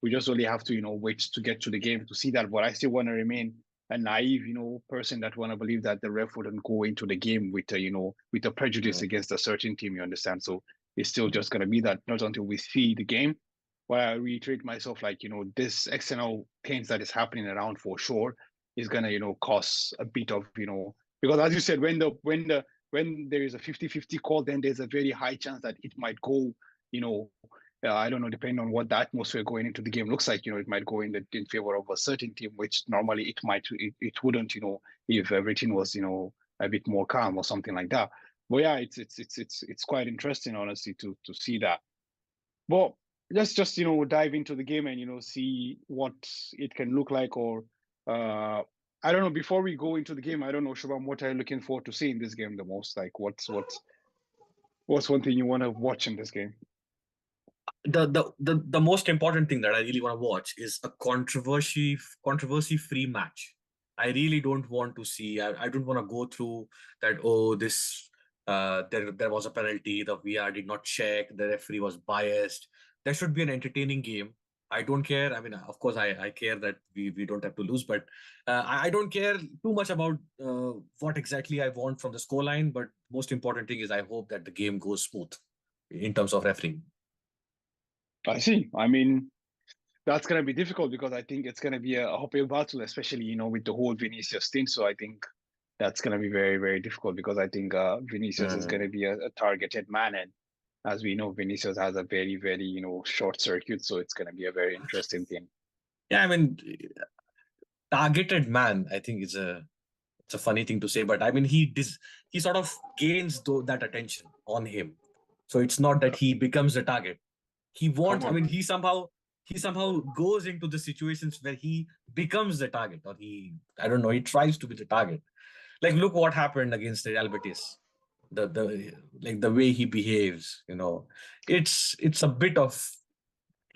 We just only have to wait to get to the game to see that. But I still want to remain a naive person that want to believe that the ref wouldn't go into the game with with a prejudice against a certain team. You understand? So it's still just going to be that, not until we see the game. But I reiterate myself, like this external things that is happening around for sure is going to cause a bit of because, as you said, when there is a 50-50 call, then there's a very high chance that it might go, I don't know, depending on what the atmosphere going into the game looks like, it might go in favor of a certain team, which normally it wouldn't, if everything was, a bit more calm or something like that. But yeah, it's quite interesting, honestly, to see that. But let's just, dive into the game and, see what it can look like, or I don't know. Before we go into the game, I don't know, Shubham, what are you looking forward to see in this game the most? Like, what's one thing you want to watch in this game? The most important thing that I really want to watch is a controversy free match. I really don't want to see. I don't want to go through that. Oh, this there was a penalty. The VR did not check. The referee was biased. There should be an entertaining game. I don't care. I mean, of course, I care that we don't have to lose, but I don't care too much about what exactly I want from the scoreline. But most important thing is I hope that the game goes smooth in terms of refereeing. I see. I mean, that's gonna be difficult because I think it's gonna be a uphill battle, especially with the whole Vinicius thing. So I think that's gonna be very, very difficult, because I think Vinicius is gonna be a targeted man, and as we know, Vinicius has a very, very short circuit. So it's gonna be a very interesting thing. Yeah, I mean, targeted man, I think it's a funny thing to say, but I mean, he sort of gains that attention on him. So it's not that he becomes the target. He wants. I mean, he somehow goes into the situations where he becomes the target, or I don't know, he tries to be the target. Like, look what happened against the Real Betis. The like the way he behaves, it's a bit of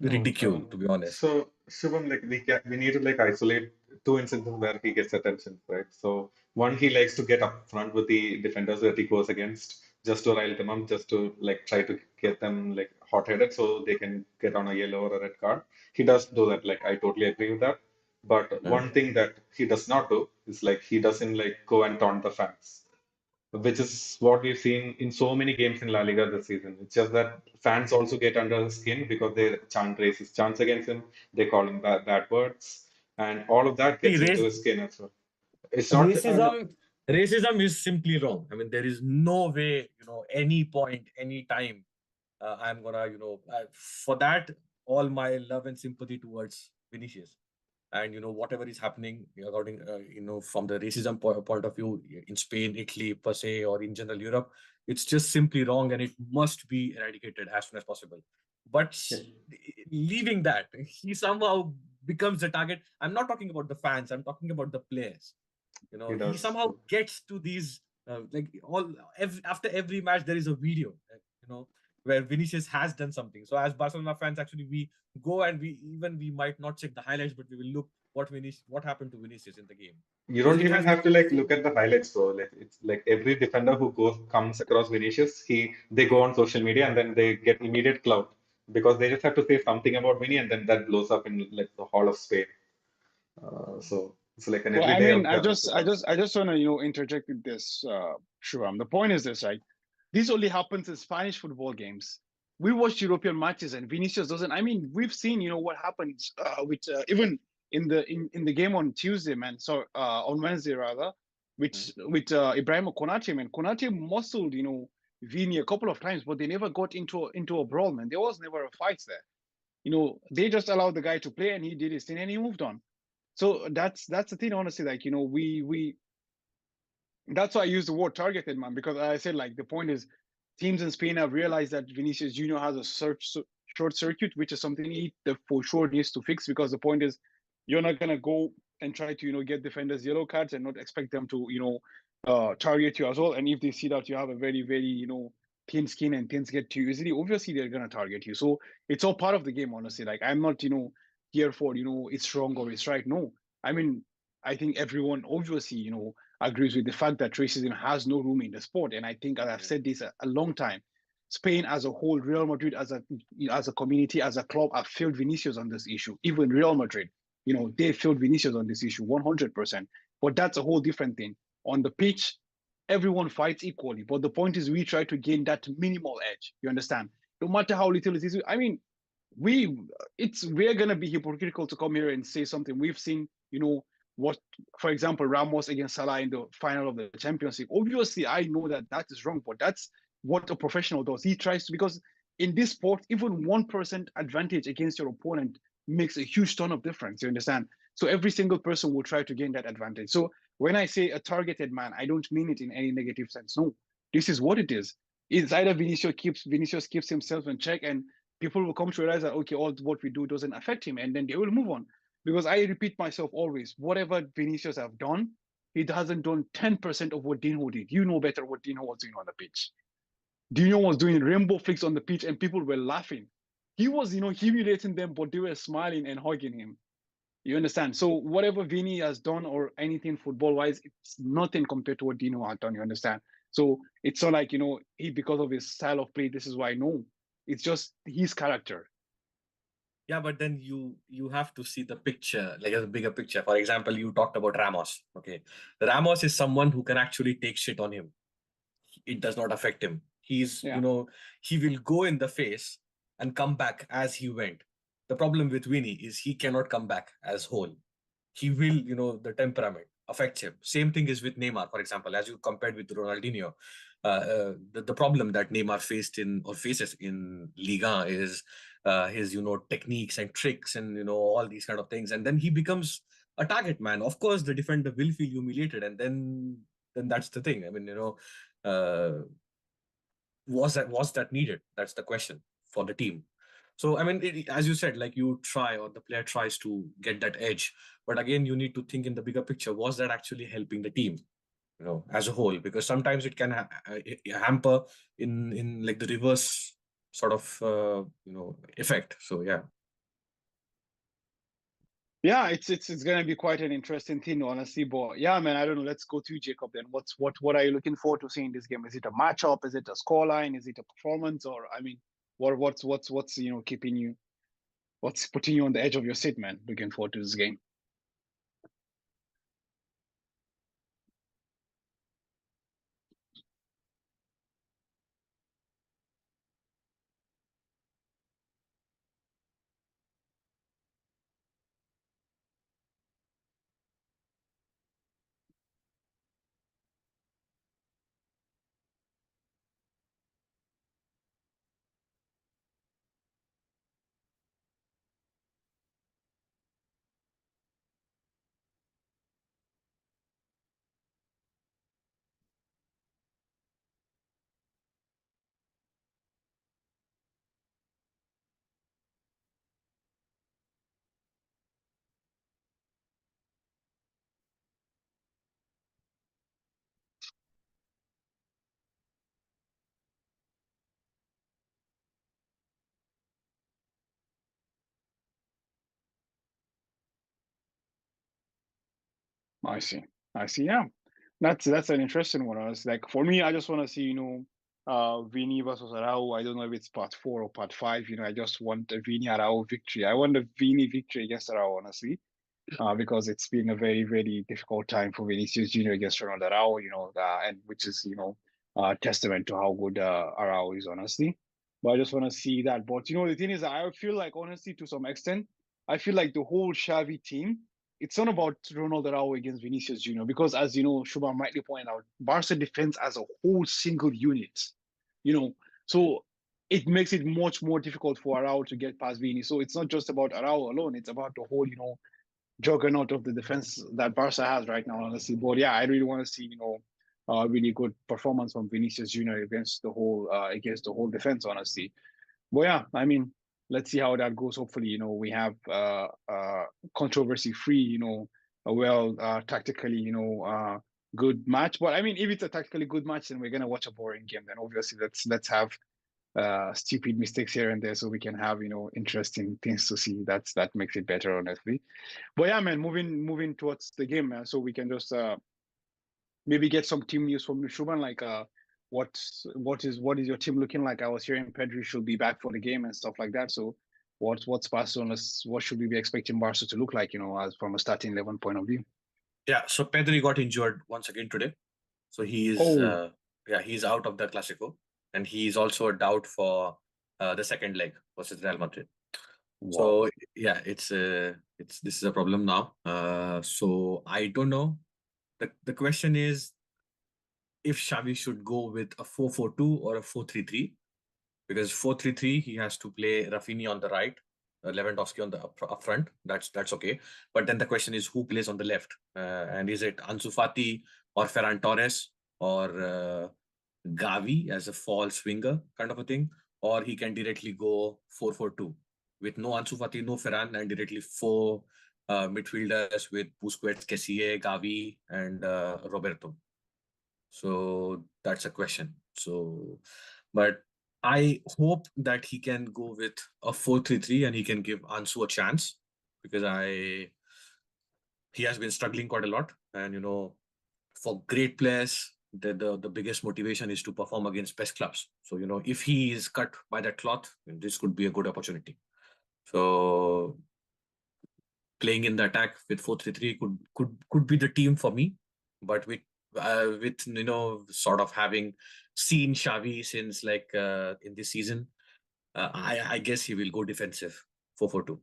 ridicule, to be honest. So Shubham, like we need to like isolate two instances where he gets attention, right? So one, he likes to get up front with the defenders that he goes against, just to rile them up, just to like try to get them like hot-headed so they can get on a yellow or a red card. He does do that. Like I totally agree with that. But one thing that he does not do is like he doesn't like go and taunt the fans, which is what we've seen in so many games in La Liga this season. It's just that fans also get under his skin because they chant racist chants against him, they call him bad words, and all of that See, gets into his skin as well. It's not, racism is simply wrong. I mean, there is no way, any point, any time, I'm gonna, for that, all my love and sympathy towards Vinicius. And whatever is happening, according, from the racism point of view in Spain, Italy per se, or in general Europe, it's just simply wrong, and it must be eradicated as soon as possible. But leaving that, he somehow becomes the target. I'm not talking about the fans, I'm talking about the players. he He does. somehow gets to these, after every match there is a video, where Vinicius has done something. So as Barcelona fans, actually, we go and we might not check the highlights, but we will look what happened to Vinicius in the game, You because don't it even has have to become like so. look at the highlights, bro. Like it's like every defender who comes across Vinicius, they go on social media and then they get immediate clout because they just have to say something about Vinny and then that blows up in like the Hall of Spain. So it's like an Well, I everyday mean, occurrence with us. I just want to interject with this, Shubham. The point is this, right? This only happens in Spanish football games. We watch European matches, and Vinicius doesn't. I mean, we've seen, what happens with even in the game on Tuesday, man. So on Wednesday rather. which with Ibrahim Konate, man. Konate muscled, Vini a couple of times, but they never got into a brawl, man. There was never a fight there. They just allowed the guy to play, and he did his thing, and he moved on. So that's the thing, honestly. Like, we that's why I use the word targeted, man, because I said, like, the point is teams in Spain have realized that Vinicius Junior has a short circuit, which is something he for sure needs to fix, because the point is you're not gonna go and try to get defenders yellow cards and not expect them to target you as well. And if they see that you have a very very thin skin and things get to you easily, obviously they're gonna target you. So it's all part of the game, honestly. Like, I'm not here for it's wrong or it's right. No, I mean, I think everyone obviously agrees with the fact that racism has no room in the sport. And I think, as I've said this a long time, Spain as a whole, Real Madrid as a community, as a club, have failed Vinicius on this issue. Even Real Madrid, they failed Vinicius on this issue 100%. But that's a whole different thing. On the pitch, everyone fights equally. But the point is, we try to gain that minimal edge. You understand? No matter how little it is. I mean, we're gonna be hypocritical to come here and say something. We've seen, what, for example, Ramos against Salah in the final of the Champions League. Obviously, I know that is wrong, but that's what a professional does. He tries to, because in this sport, even 1% advantage against your opponent makes a huge ton of difference. You understand? So every single person will try to gain that advantage. So when I say a targeted man, I don't mean it in any negative sense. No, this is what it is. It's either Vinicius keeps himself in check, and people will come to realize that, okay, all what we do doesn't affect him, and then they will move on. Because I repeat myself always, whatever Vinicius have done, he hasn't done 10% of what Dino did. You know better what Dino was doing on the pitch. Dino was doing rainbow flicks on the pitch and people were laughing. He was, humiliating them, but they were smiling and hugging him. You understand? So whatever Vini has done or anything football-wise, it's nothing compared to what Dino had done, you understand? So it's not like, he, because of his style of play, this is why. No, it's just his character. Yeah, but then you have to see the picture, like a bigger picture. For example, you talked about Ramos. Okay, Ramos is someone who can actually take shit on him. It does not affect him. He's he will go in the face and come back as he went. The problem with Winnie is he cannot come back as whole. He will, the temperament affects him. Same thing is with Neymar, for example, as you compared with Ronaldinho. The problem that Neymar faces in Liga is his techniques and tricks and all these kind of things, and then he becomes a target man. Of course, the defender will feel humiliated, and then that's the thing. I mean, was that needed? That's the question for the team. So, I mean, as you said, like you try, or the player tries to get that edge, but again, you need to think in the bigger picture. Was that actually helping the team, as a whole? Because sometimes it can hamper in like the reverse sort of effect. So yeah. Yeah, it's gonna be quite an interesting thing, honestly. But yeah, man, I don't know. Let's go to Jacob then. What are you looking forward to seeing in this game? Is it a matchup? Is it a scoreline? Is it a performance? Or, I mean, what's keeping you, what's putting you on the edge of your seat, man? Looking forward to this game. I see. Yeah, that's an interesting one. It's like, for me, I just want to see, Vini versus Arau. I don't know if it's part 4 or part 5. I just want a Vini Arau victory. I want a Vini victory against Arau, honestly, because it's been a very very difficult time for Vinicius Junior against Ronaldo Arau. And which is testament to how good Arau is, honestly. But I just want to see that. But the thing is, I feel like, honestly, to some extent, I feel like the whole Xavi team it's not about Ronald Araujo against Vinicius Junior, because as you know, Shubham rightly pointed out, Barca defense as a whole single unit, you know, so it makes it much more difficult for Araujo to get past Vini. So it's not just about Araujo alone; it's about the whole, juggernaut of the defense that Barca has right now, honestly. But yeah, I really want to see, a really good performance from Vinicius Junior against the whole defense, honestly. But yeah, I mean, let's see how that goes. Hopefully, we have controversy free, a well tactically, good match. But I mean, if it's a tactically good match, then we're gonna watch a boring game. Then obviously let's have stupid mistakes here and there so we can have interesting things to see. That makes it better, honestly. But yeah, man, moving towards the game, man, so we can just maybe get some team news from Shuban, like what is your team looking like? I was hearing Pedri should be back for the game and stuff like that. So what's Barcelona's, what should we be expecting Barca to look like, as from a starting 11 point of view? Yeah, so Pedri got injured once again today. So he is he's out of the Clasico, and he's also a doubt for the second leg versus Real Madrid. Wow. So yeah, it's this is a problem now. So I don't know. The question is if Xavi should go with a 4-4-2 or a 4-3-3, because 4-3-3 he has to play Rafinha on the right, Lewandowski on the up front. That's okay. But then the question is who plays on the left, and is it Ansu Fati or Ferran Torres or Gavi as a false winger kind of a thing, or he can directly go 4-4-2 with no Ansu Fati, no Ferran, and directly four midfielders with Busquets, Kessie, Gavi, and Roberto. So that's a question. So, but I hope that he can go with a 4-3-3 and he can give Ansu a chance, because he has been struggling quite a lot, and for great players, the biggest motivation is to perform against best clubs. So if he is cut by that cloth, this could be a good opportunity. So playing in the attack with 4-3-3 could be the team for me, but with sort of having seen Xavi since like in this season, I guess he will go defensive 4-4-2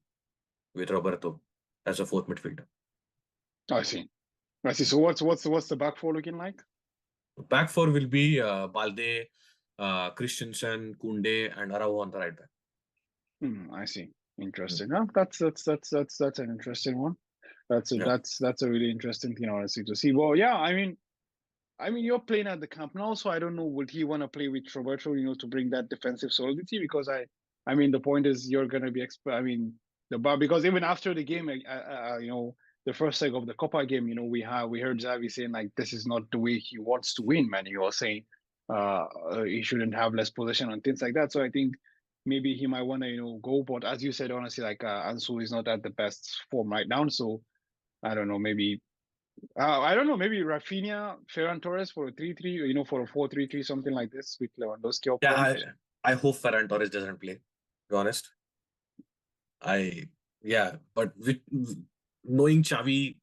with Roberto as a fourth midfielder. I see. So what's the back four looking like? Back four will be Balde, Christensen, Koundé, and Araujo on the right back. I see. Interesting. No, that's an interesting one. That's a really interesting thing, honestly, to see. Well, yeah, I mean, you're playing at the Camp Nou, so I don't know, would he want to play with Roberto, to bring that defensive solidity? Because I mean, the point is you're going to be, because even after the game, the first leg of the Copa game, we heard Xavi saying like this is not the way he wants to win, man. He was saying he shouldn't have less possession and things like that. So I think maybe he might want to go, but as you said, honestly, like Ansu is not at the best form right now, so I don't know, maybe Rafinha, Ferran Torres for a 3-3, for a 4-3-3, something like this with Lewandowski up front. Yeah, I hope Ferran Torres doesn't play, to be honest. But with knowing Xavi,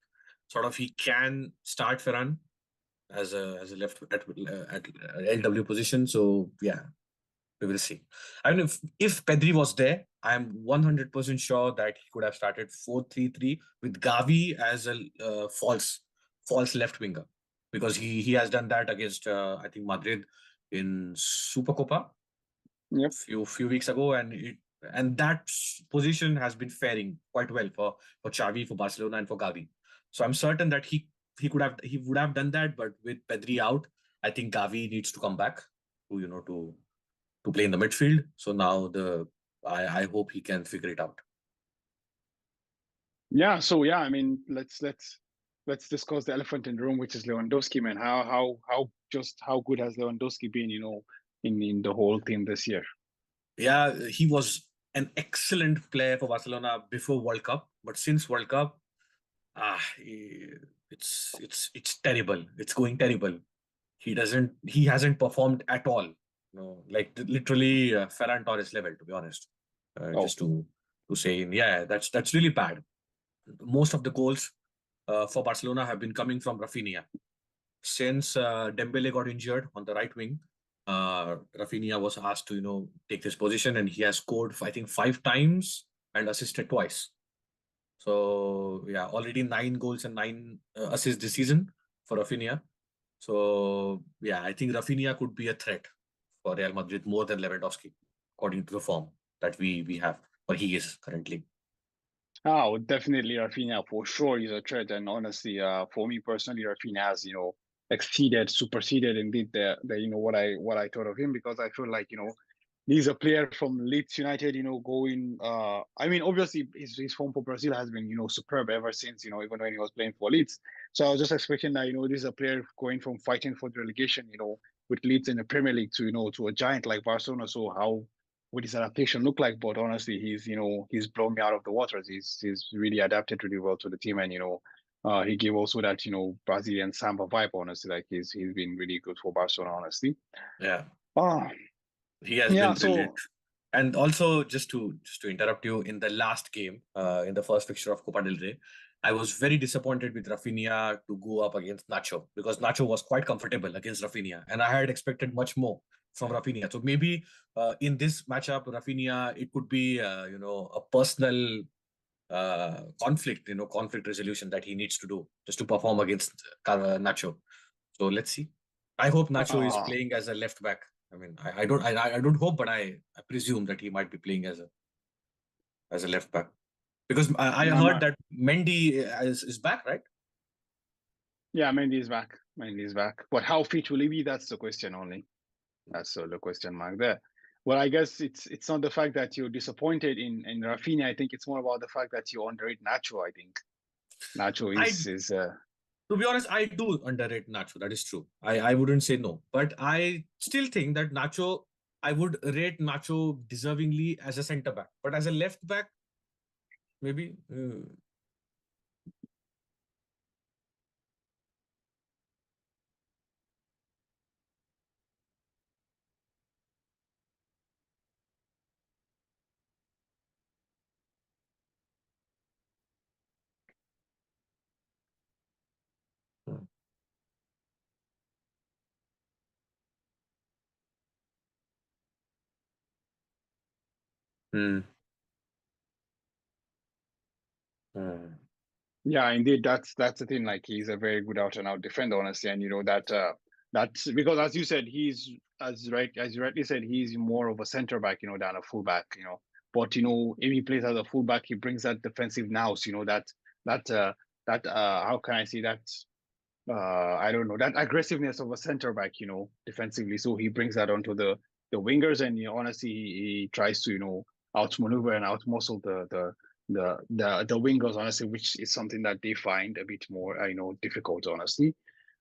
sort of he can start Ferran as a left at LW position. So yeah, we will see. I mean, if Pedri was there, I'm 100% sure that he could have started 4-3-3 with Gavi as a false left winger, because he has done that against I think Madrid in Supercopa few weeks ago, and that position has been faring quite well for Xavi, for Barcelona, and for Gavi. So I'm certain that he would have done that, but with Pedri out, I think Gavi needs to come back to play in the midfield. So now I hope he can figure it out. Yeah. So yeah, I mean, let's discuss the elephant in the room, which is Lewandowski, man. How good has Lewandowski been, in the whole team this year? Yeah, he was an excellent player for Barcelona before World Cup, but since World Cup, it's terrible. It's going terrible. He hasn't performed at all. Like literally Ferran Torres level, to be honest. Just to say, yeah, that's really bad. Most of the goals for Barcelona have been coming from Rafinha. Since Dembele got injured on the right wing, Rafinha was asked to take this position, and he has scored I think 5 times and assisted twice. So yeah, already 9 goals and 9 assists this season for Rafinha. So yeah, I think Rafinha could be a threat for Real Madrid more than Lewandowski, according to the form that we have, or he is currently. Oh, definitely Rafinha for sure is a threat. And honestly, for me personally, Rafinha has, superseded indeed the what I thought of him, because I feel like, he's a player from Leeds United, going I mean, obviously his form for Brazil has been, superb ever since, even when he was playing for Leeds. So I was just expecting that, this is a player going from fighting for the relegation, with Leeds in the Premier League to, to a giant like Barcelona. So how would his adaptation look like? But honestly, he's blown me out of the waters. He's really adapted really well to the team, and he gave also that Brazilian samba vibe. Honestly, like he's been really good for Barcelona. Honestly, Yeah, ah, he has yeah. been brilliant. So And also, just to interrupt you, in the last game, in the first fixture of Copa del Rey, I was very disappointed with Rafinha to go up against Nacho, because Nacho was quite comfortable against Rafinha, and I had expected much more from Rafinha. So maybe in this matchup, Rafinha, it could be a personal conflict resolution that he needs to do just to perform against Nacho. So let's see. I hope Nacho is uh, playing as a left back. I mean, I don't hope, but I presume that he might be playing as a left back, because I yeah, heard that Mendy is back, right? yeah, Mendy's back. Mendy's back. But how fit will he be? That's the question only. That's the question mark there. Well, I guess it's not the fact that you're disappointed in Rafinha. I think it's more about the fact that you underrate Nacho. I think Nacho I is To be honest, I do underrate Nacho. That is true. I wouldn't say no, but I still think that Nacho. I would rate Nacho deservingly as a centre back, but as a left back, maybe. Hmm. Hmm. Yeah, indeed. That's the thing. Like he's a very good out and out defender, honestly, and that's because, as you said, he's as you rightly said, he's more of a center back, than a fullback, But if he plays as a fullback, he brings that defensive nous, that how can I say that? I don't know, that aggressiveness of a center back, defensively. So he brings that onto the wingers, and honestly, he tries to outmaneuver and outmuscle the wingers, honestly, which is something that they find a bit more difficult, honestly.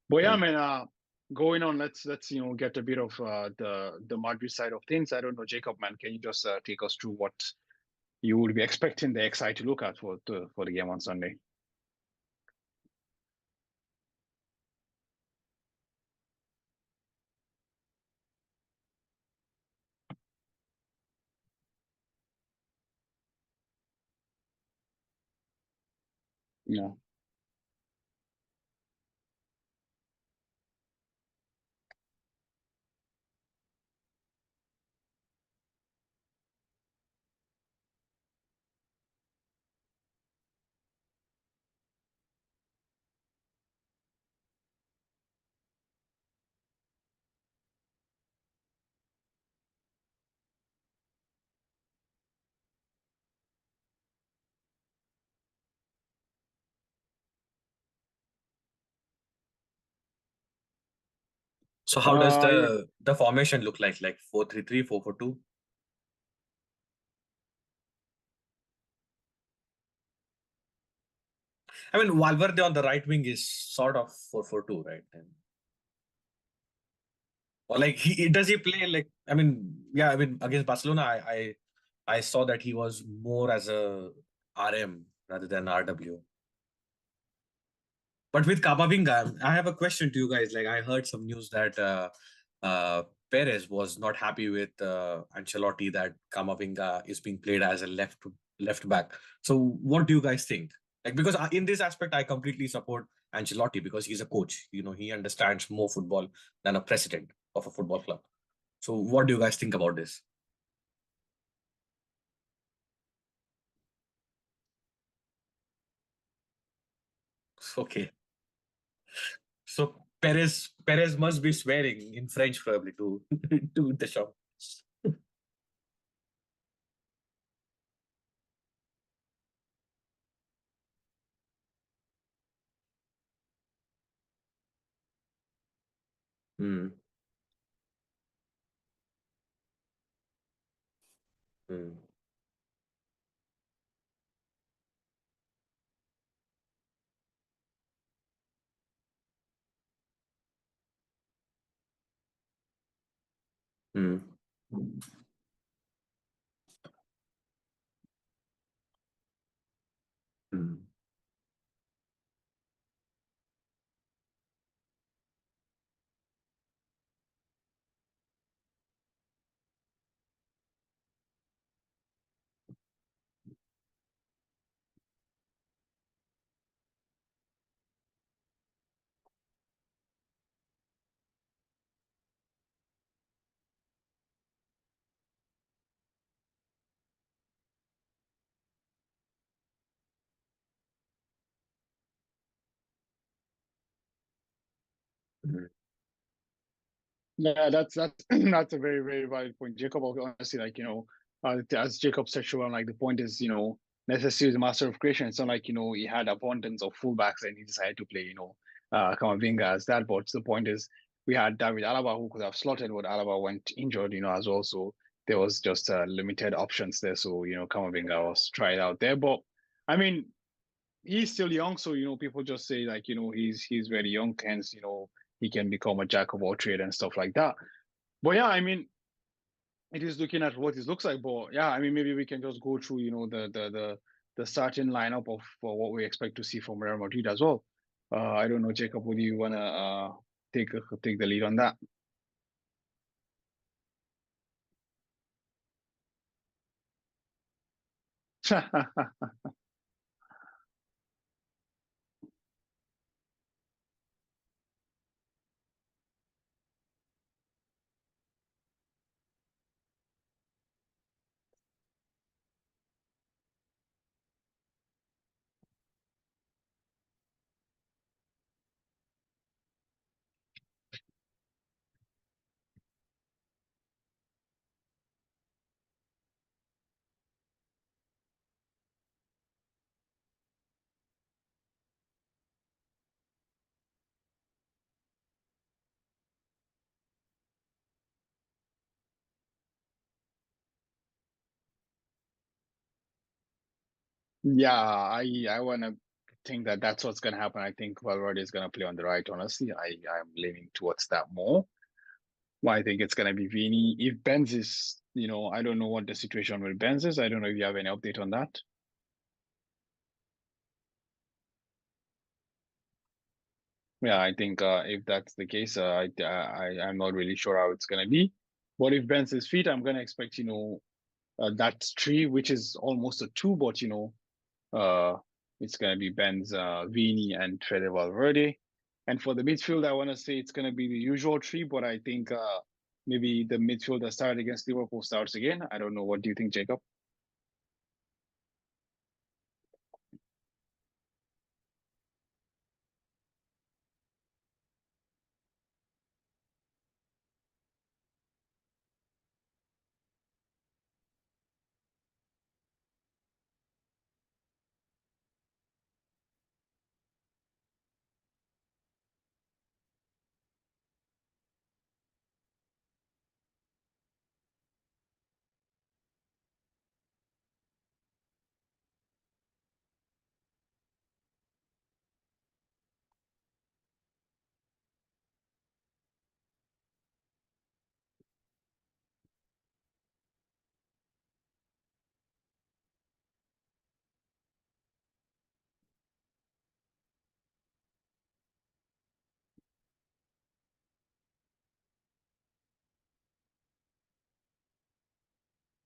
But yeah, Hmm. man. Going on, let's get a bit of the Madrid side of things. I don't know, Jacob, man, can you just take us through what you would be expecting the XI to look at for the game on Sunday? Yeah. So how does Yeah. the formation look like? Like 4-3-3, 4-4-2? I mean, Valverde on the right wing is sort of 4-4-2, right? Or like does he play like, I mean, yeah, I mean against Barcelona, I saw that he was more as a RM rather than RW. But with Camavinga, I have a question to you guys. Like I heard some news that uh, Perez was not happy with Ancelotti that Camavinga is being played as a left back. So what do you guys think? Like because in this aspect, I completely support Ancelotti because he's a coach. He understands more football than a president of a football club. So what do you guys think about this? Okay. So Perez must be swearing in French probably to to the shop. Hmm. Hmm. Hmm. Hmm. Hmm. Yeah, that's that's a very very valid point, Jacob. Honestly, like as Jacob said, sure, like the point is, necessity is the master of creation. It's not like he had abundance of fullbacks and he decided to play Kamavinga as that. But the point is, we had David Alaba who could have slotted, but Alaba went injured, as well. So there was just limited options there. So Kamavinga was tried out there, but I mean he's still young, so people just say like he's very young, hence he can become a jack of all trade and stuff like that. But yeah, I mean it is looking at what it looks like. But yeah, I mean maybe we can just go through the starting lineup of what we expect to see from Real Madrid as well. I don't know, Jacob, would you wanna take the lead on that? Yeah, I wanna think that that's what's gonna happen. I think Valverde is gonna play on the right. Honestly, I'm leaning towards that more. Well, I think it's gonna be Vini. If Benz is, I don't know what the situation with Benz is. I don't know if you have any update on that. Yeah, I think if that's the case, I'm not really sure how it's gonna be. But if Benz is fit, I'm gonna expect that three, which is almost a two, but uh, it's gonna be Benz, Vini, and Fede Valverde. And for the midfield, I want to say it's gonna be the usual three, but I think maybe the midfield that started against Liverpool starts again. I don't know. What do you think, Jacob?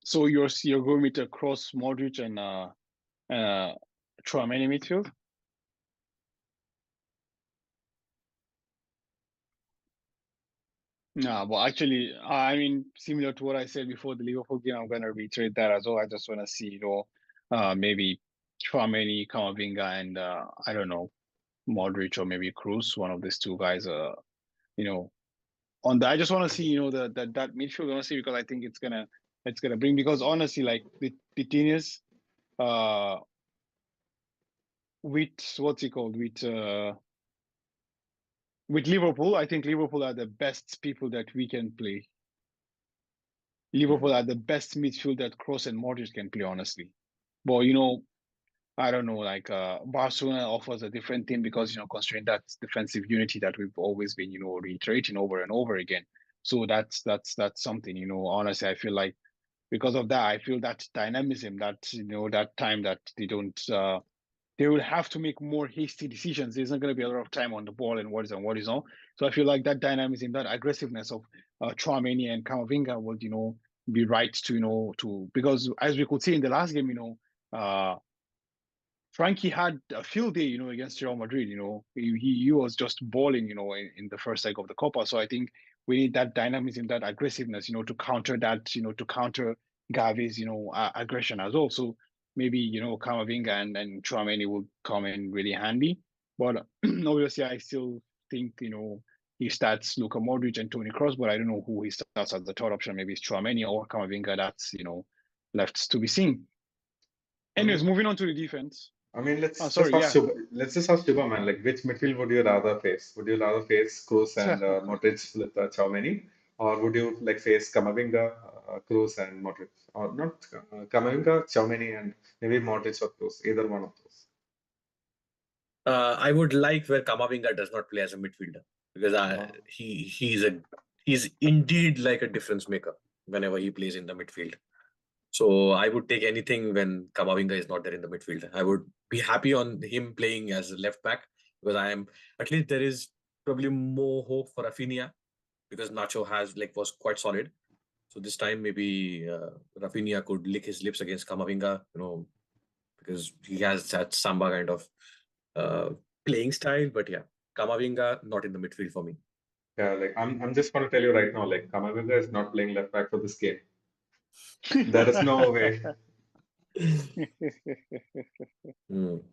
So you're going with a cross Modric and Tchouaméni midfield? No, but actually, I mean, similar to what I said before the Liverpool game, I'm gonna reiterate that as well. I just want to see, maybe Tchouaméni, Kamavinga, and I don't know, Modric or maybe Cruz, one of these two guys. You know, on that, I just want to see, that midfield. Honestly, because I think it's gonna bring. Because honestly, like the thing is, with what's it called with Liverpool, I think Liverpool are the best people that we can play. Liverpool are the best midfield that Kroos and Modric can play, honestly. But I don't know, like Barcelona offers a different thing because considering that defensive unity that we've always been reiterating over and over again. So that's something. Honestly, I feel like because of that, I feel that dynamism, that that time that they don't. They will have to make more hasty decisions. There's not going to be a lot of time on the ball and what is on, what is on. So I feel like that dynamism, that aggressiveness of Tchouaméni and Camavinga would, be right to, because as we could see in the last game, uh, Frankie had a field day, against Real Madrid. He was just balling, in the first leg of the Copa. So I think we need that dynamism, that aggressiveness, to counter that, to counter Gavi's, aggression as well. So maybe Camavinga and Tchouaméni will come in really handy. But obviously, I still think he starts Luka Modric and Toni Kroos, but I don't know who he starts as the third option. Maybe it's Tchouaméni or Camavinga. That's left to be seen. I Anyways, mean, moving on to the defense. I mean, Oh, sorry, yeah. Let's just ask Shubham, man. Like, which midfield would you rather face? Would you rather face Kroos and Modric with Tchouaméni, or would you like face Camavinga, Kroos and Modric, or not Camavinga, Tchouaméni, and maybe Modric or Kroos, either one of those? I would like where Camavinga does not play as a midfielder because he's indeed like a difference maker whenever he plays in the midfield. So I would take anything when Camavinga is not there in the midfield. I would be happy on him playing as a left back because at least there is probably more hope for Rafinha because Nacho was quite solid. So this time maybe Rafinha could lick his lips against Camavinga, because he has that Samba kind of uh, playing style. But yeah, Camavinga not in the midfield for me. Yeah, like I'm just going to tell you right now, like Camavinga is not playing left back for this game. There is no way. Mm.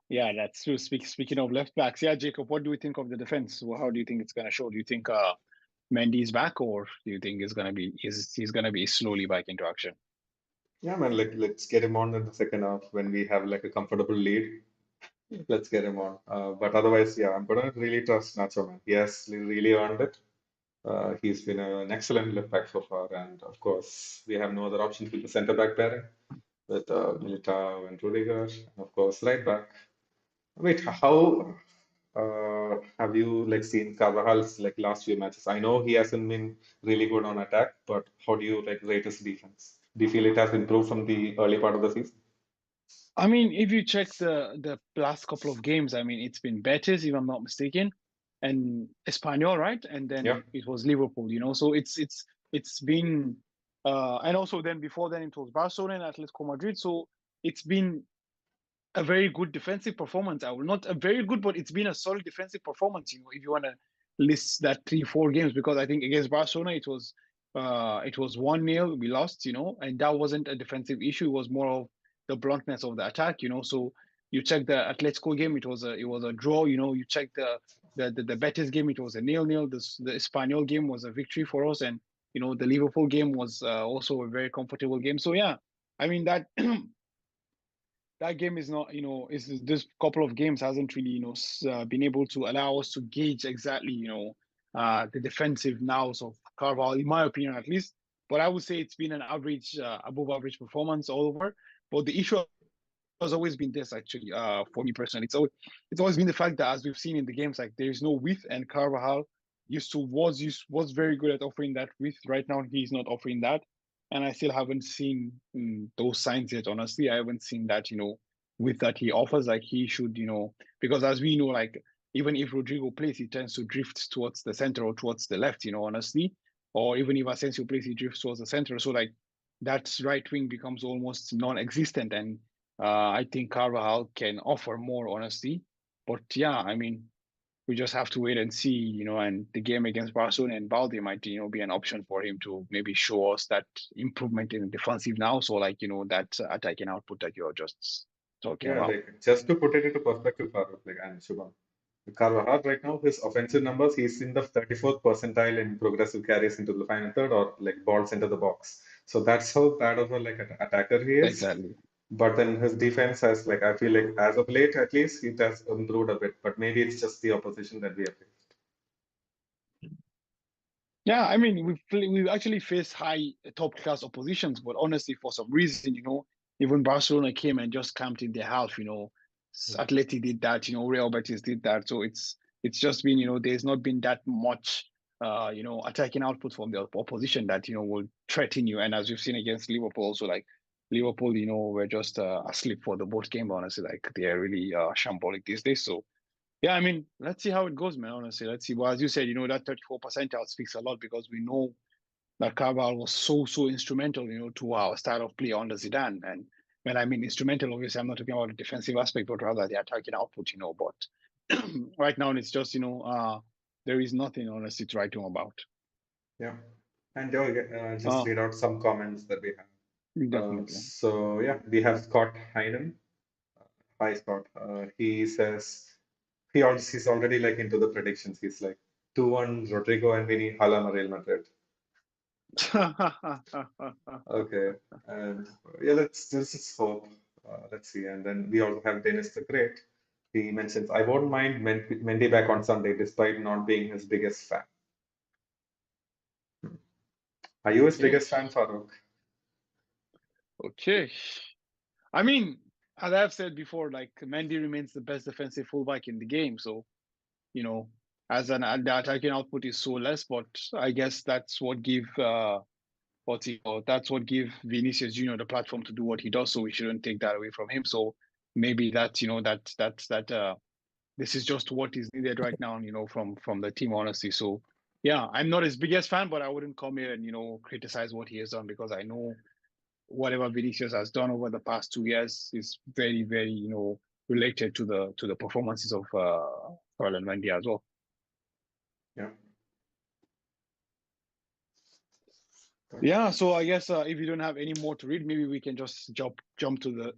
Yeah, that's true. Speaking of left backs, yeah, Jacob, what do you think of the defense? Well, how do you think it's gonna show? Do you think Mendy's back, or do you think he's gonna be slowly back into action? Yeah, man, like let's get him on in the second half when we have like a comfortable lead. Let's get him on. But otherwise, yeah, I'm gonna really trust Nacho, man. He has really earned it. He's been an excellent left back so far, and of course, we have no other options with the centre back pairing with Militao and Rudiger, and of course, right back. Wait, how have you like seen Carvajal's like last few matches? I know he hasn't been really good on attack, but how do you like rate his defense? Do you feel it has improved from the early part of the season? I mean, if you check the last couple of games, I mean, it's been Betis, if I'm not mistaken, and Espanyol, right? And Yeah. then it was Liverpool, So it's been and also then before then it was Barcelona and Atletico Madrid. So it's been a very good defensive performance. I will not a very good, but it's been a solid defensive performance. If you want to list that 3-4 games, because I think against Barcelona it was 1-0, we lost, and that wasn't a defensive issue. It was more of the bluntness of the attack, So you check the Atletico game, it was a draw. You check the Betis game, it was a 0-0. The Espanyol game was a victory for us, and the Liverpool game was also a very comfortable game. So yeah, I mean that that game is not, is this couple of games hasn't really, been able to allow us to gauge exactly, the defensive nows of Carvalho, in my opinion, at least. But I would say it's been an average, above average performance all over. But the issue has always been this, actually, for me personally. It's always been the fact that, as we've seen in the games, like there is no width, and Carvajal was very good at offering that width. Right now, he's not offering that, and I still haven't seen those signs yet. Honestly, I haven't seen that width that he offers. Like he should, because as we know, like even if Rodrigo plays, he tends to drift towards the center or towards the left. Honestly, or even if Asensio plays, he drifts towards the center. So like that right wing becomes almost non-existent, and I think Carvajal can offer more, honestly. But yeah, I mean, we just have to wait and see, and the game against Barcelona and Balde might, be an option for him to maybe show us that improvement in the defensive now. So like, that attacking output that you're just talking Yeah, about. like just to put it into perspective, Farooq, like and Shubham, Carvajal right now, his offensive numbers, he's in the 34th percentile in progressive carries into the final third or like balls into the box. So that's how bad of a like an attacker he is. Exactly. But then his defense has like I feel like as of late at least it has improved a bit. But maybe it's just the opposition that we have faced. Yeah, I mean, we've actually faced high top class oppositions, but honestly, for some reason, even Barcelona came and just camped in their half. Atleti did that. Real Betis did that. So it's just been, there's not been that much, attacking output from the opposition that will threaten you. And as we've seen against Liverpool, also like Liverpool, were just asleep for the boat game. Honestly, like they're really shambolic these days. So yeah, I mean, let's see how it goes, man. Honestly, let's see. Well, as you said, that 34% out speaks a lot because we know that Carvalho was so instrumental, to our style of play under Zidane. And when I mean instrumental, obviously, I'm not talking about the defensive aspect, but rather the attacking output, But right now, it's just, there is nothing, honestly, to write home about. Yeah. And Joe, just Oh, read out some comments that we have. definitely. So yeah, we have Scott Heinen. Hi Scott. He says he's already like into the predictions. He's like 2-1 Rodrigo and Vini Hala Real Madrid. Okay, and yeah, let's just hope. Let's see. And then we also have Dennis the Great. He mentions, I won't mind Mendy back on Sunday despite not being his biggest fan. Are you his Okay. biggest fan, Farooq? Okay. I mean, as I've said before, like Mendy remains the best defensive fullback in the game. So, you know, the attacking output is so less, but I guess that's what that's what give Vinicius Junior the platform to do what he does. So we shouldn't take that away from him. So maybe that this is just what is needed right now, from the team, honestly. So yeah, I'm not his biggest fan, but I wouldn't come here and criticize what he has done because I know whatever Vinicius has done over the past 2 years is very, very, related to the performances of Ferland Mendy as well. Yeah. Yeah, so I guess if you don't have any more to read, maybe we can just jump to the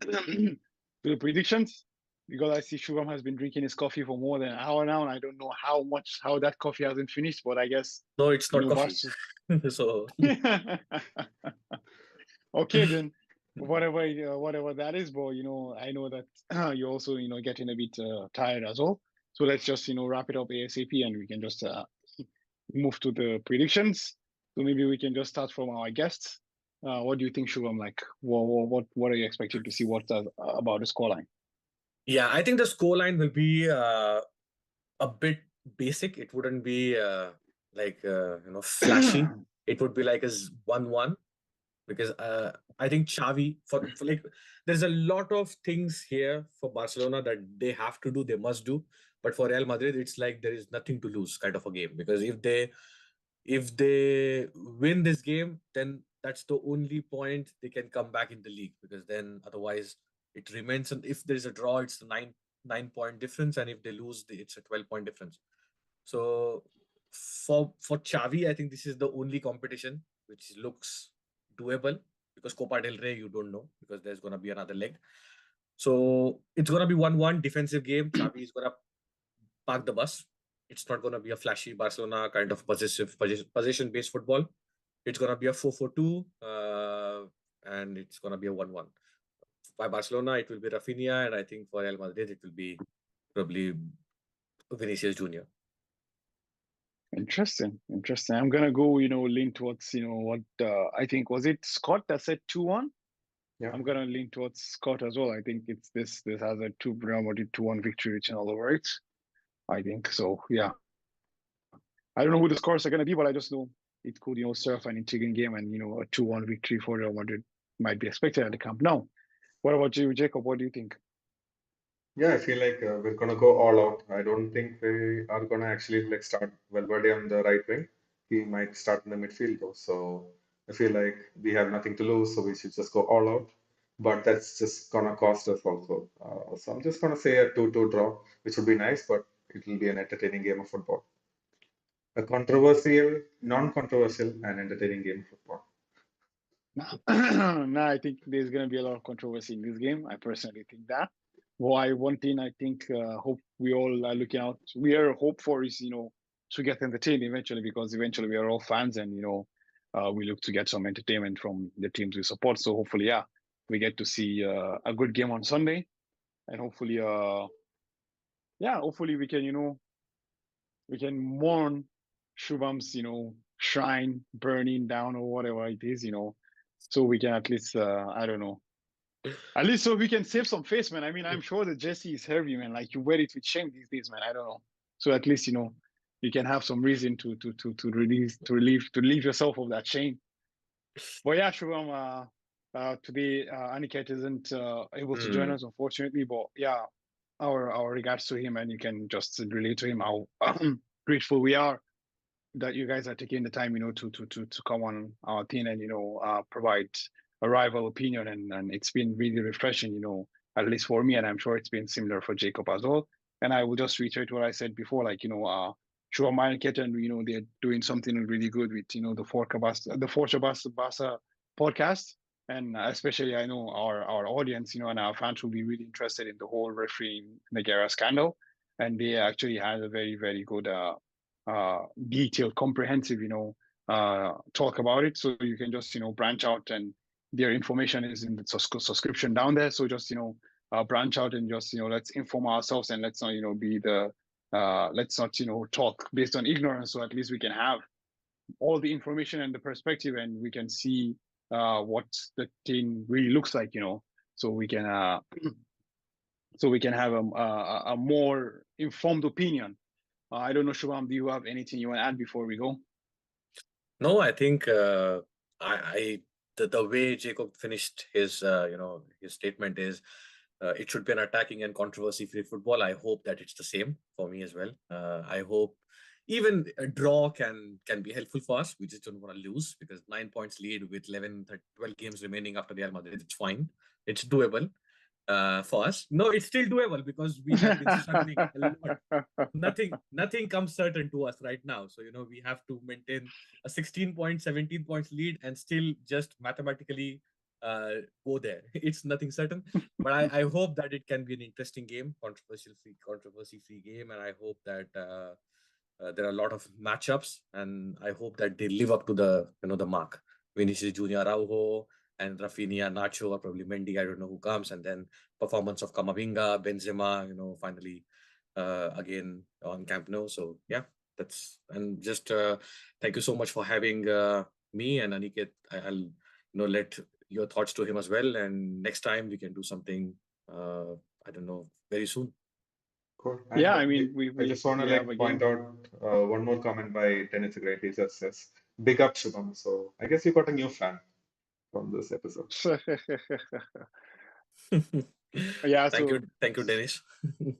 to the predictions because I see Shubham has been drinking his coffee for more than an hour now, and I don't know how that coffee hasn't finished, but I guess No, it's not coffee. Barca. So Okay, then whatever that is, but I know that you're also getting a bit tired as well. So let's just wrap it up ASAP, and we can just move to the predictions. So maybe we can just start from our guests. What do you think, Shubham? Like, what are you expecting to see? What's about the scoreline? yeah, I think the scoreline will be a bit basic. It wouldn't be flashy. It would be like a 1-1 because I think Xavi for like there's a lot of things here for Barcelona that they have to do, they must do. But for Real Madrid, it's like there is nothing to lose kind of a game because if they win this game, then that's the only point they can come back in the league because then otherwise it remains. And if there is a draw, it's a 9 point difference, and if they lose, it's a 12 point difference. So for Xavi, I think this is the only competition which looks doable because Copa del Rey you don't know because there's gonna be another leg. So it's gonna be 1-1 defensive game. Xavi is gonna park the bus. It's not gonna be a flashy Barcelona kind of possession based football. It's gonna be a 4-4-2, and it's gonna be a 1-1. By Barcelona, it will be Rafinha, and I think for Real Madrid, it will be probably Vinicius Junior. Interesting. I'm gonna go, lean towards, what I think was it Scott that said 2-1. Yeah. I'm gonna lean towards Scott as well. I think it's this has a Real Madrid 2-1 victory written all over it. I think so. Yeah. I don't know who the scores are gonna be, but I just know it could, serve an intriguing game, and a 2-1 victory for Real Madrid might be expected at the Camp Nou. What about you, Jacob? What do you think? Yeah, I feel like we're gonna go all out. I don't think we are gonna actually like start Valverde on the right wing. He might start in the midfield though. So I feel like we have nothing to lose, so we should just go all out. But that's just gonna cost us also. So I'm just gonna say a 2-2 draw, which would be nice, but it will be an entertaining game of football. A controversial, non-controversial, and entertaining game of football. Now, I think there's going to be a lot of controversy in this game. I personally think that. Why one thing I think hope we all are looking out. We are hope for is to get entertained eventually because eventually we are all fans and we look to get some entertainment from the teams we support. So hopefully, yeah, we get to see a good game on Sunday and hopefully, yeah, hopefully we can we can mourn Shubham's shrine burning down or whatever it is so we can at least I don't know. At least so we can save some face, man. I mean, I'm sure that Jesse is heavy, man. Like you wear it with shame these days, man. I don't know. So at least you can have some reason to relieve yourself of that shame. But yeah, Shubham, today Aniket isn't able to join us, unfortunately. But yeah, our regards to him, and you can just relate to him how grateful we are that you guys are taking the time, to come on our team and provide a rival opinion, and it's been really refreshing, at least for me, and I'm sure it's been similar for Jacob as well. And I will just reiterate what I said before, like Shua Market, and they're doing something really good with the Forza Basa podcast, and especially I know our audience, and our fans will be really interested in the whole referee Negera scandal, and they actually had a very very good detailed, comprehensive, talk about it. So you can just, branch out, and their information is in the subscription down there. So just, branch out and just, let's inform ourselves and let's not, let's not, talk based on ignorance. So at least we can have all the information and the perspective, and we can see what the thing really looks like, so we can have a more informed opinion. I don't know, Shubham, do you have anything you want to add before we go? No, I think the way Jacob finished his his statement is it should be an attacking and controversy-free football. I hope that it's the same for me as well. I hope even a draw can be helpful for us. We just don't want to lose because 9 points lead with 12 games remaining after Real Madrid. It's fine. It's doable for us. No, it's still doable because we have been struggling a lot. Nothing comes certain to us right now. So, we have to maintain a 16 points, 17 points lead and still just mathematically go there. It's nothing certain, but I hope that it can be an interesting game, controversy-free game, and I hope that there are a lot of matchups, and I hope that they live up to the mark. Vinicius Junior, Araujo, and Rafinha, Nacho, or probably Mendy. I don't know who comes, and then performance of Camavinga, Benzema. Finally again on Camp Nou. So yeah, that's and just thank you so much for having me and Aniket. I'll let your thoughts to him as well, and next time we can do something. I don't know, very soon. Cool. Yeah, I mean, I just want to point out one more comment by Dennis Gray. He just says, "Big up Shubham." So I guess you got a new fan from this episode. Yeah, thank you, Dennis.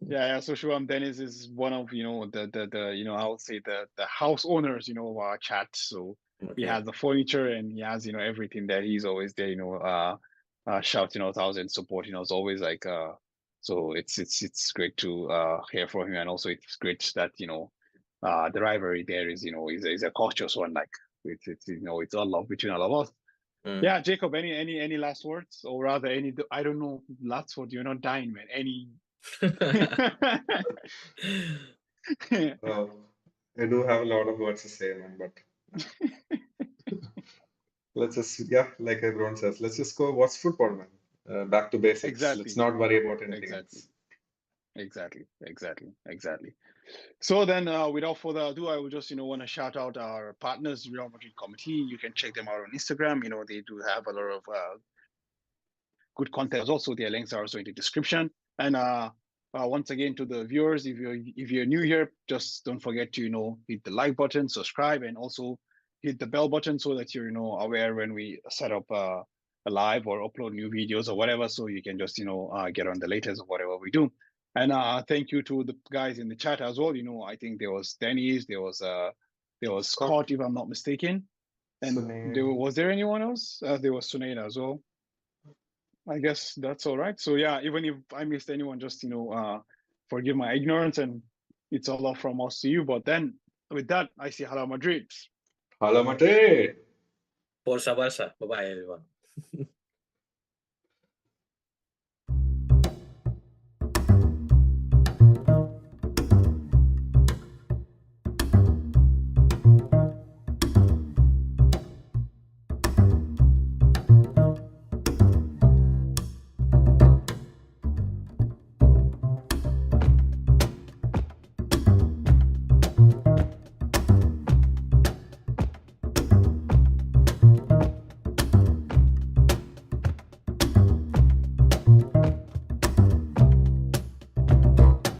yeah. So Shubham, Dennis is one of the I would say the house owners of our chat. So he has the furniture and he has everything there. He's always there, shouting us out and supporting us always like so it's great to hear from him, and also it's great that the rivalry there is a cautious one, like it's all love between all of us. Yeah, Jacob, any last words, or rather any I don't know last word, you're not dying, man. Any I do have a lot of words to say, man, but let's just, like everyone says, let's just go watch football, man. Back to basics. Exactly. Let's not worry about anything else. Exactly. So then, without further ado, I will just want to shout out our partners, Real Madrid Committee. You can check them out on Instagram. They do have a lot of good content. Also, their links are also in the description. And once again, to the viewers, if you're new here, just don't forget to hit the like button, subscribe, and also hit the bell button so that you're aware when we set up a live or upload new videos or whatever, so you can just get on the latest of whatever we do. And thank you to the guys in the chat as well. I think there was Dennis, there was Scott, if I'm not mistaken, and was there anyone else? There was Sunaida as well. I guess that's all right. So yeah, even if I missed anyone, just forgive my ignorance, and it's all love from us to you. But then with that, I say Hala Madrid. Hala Madrid. Forza Barça. Bye bye, everyone.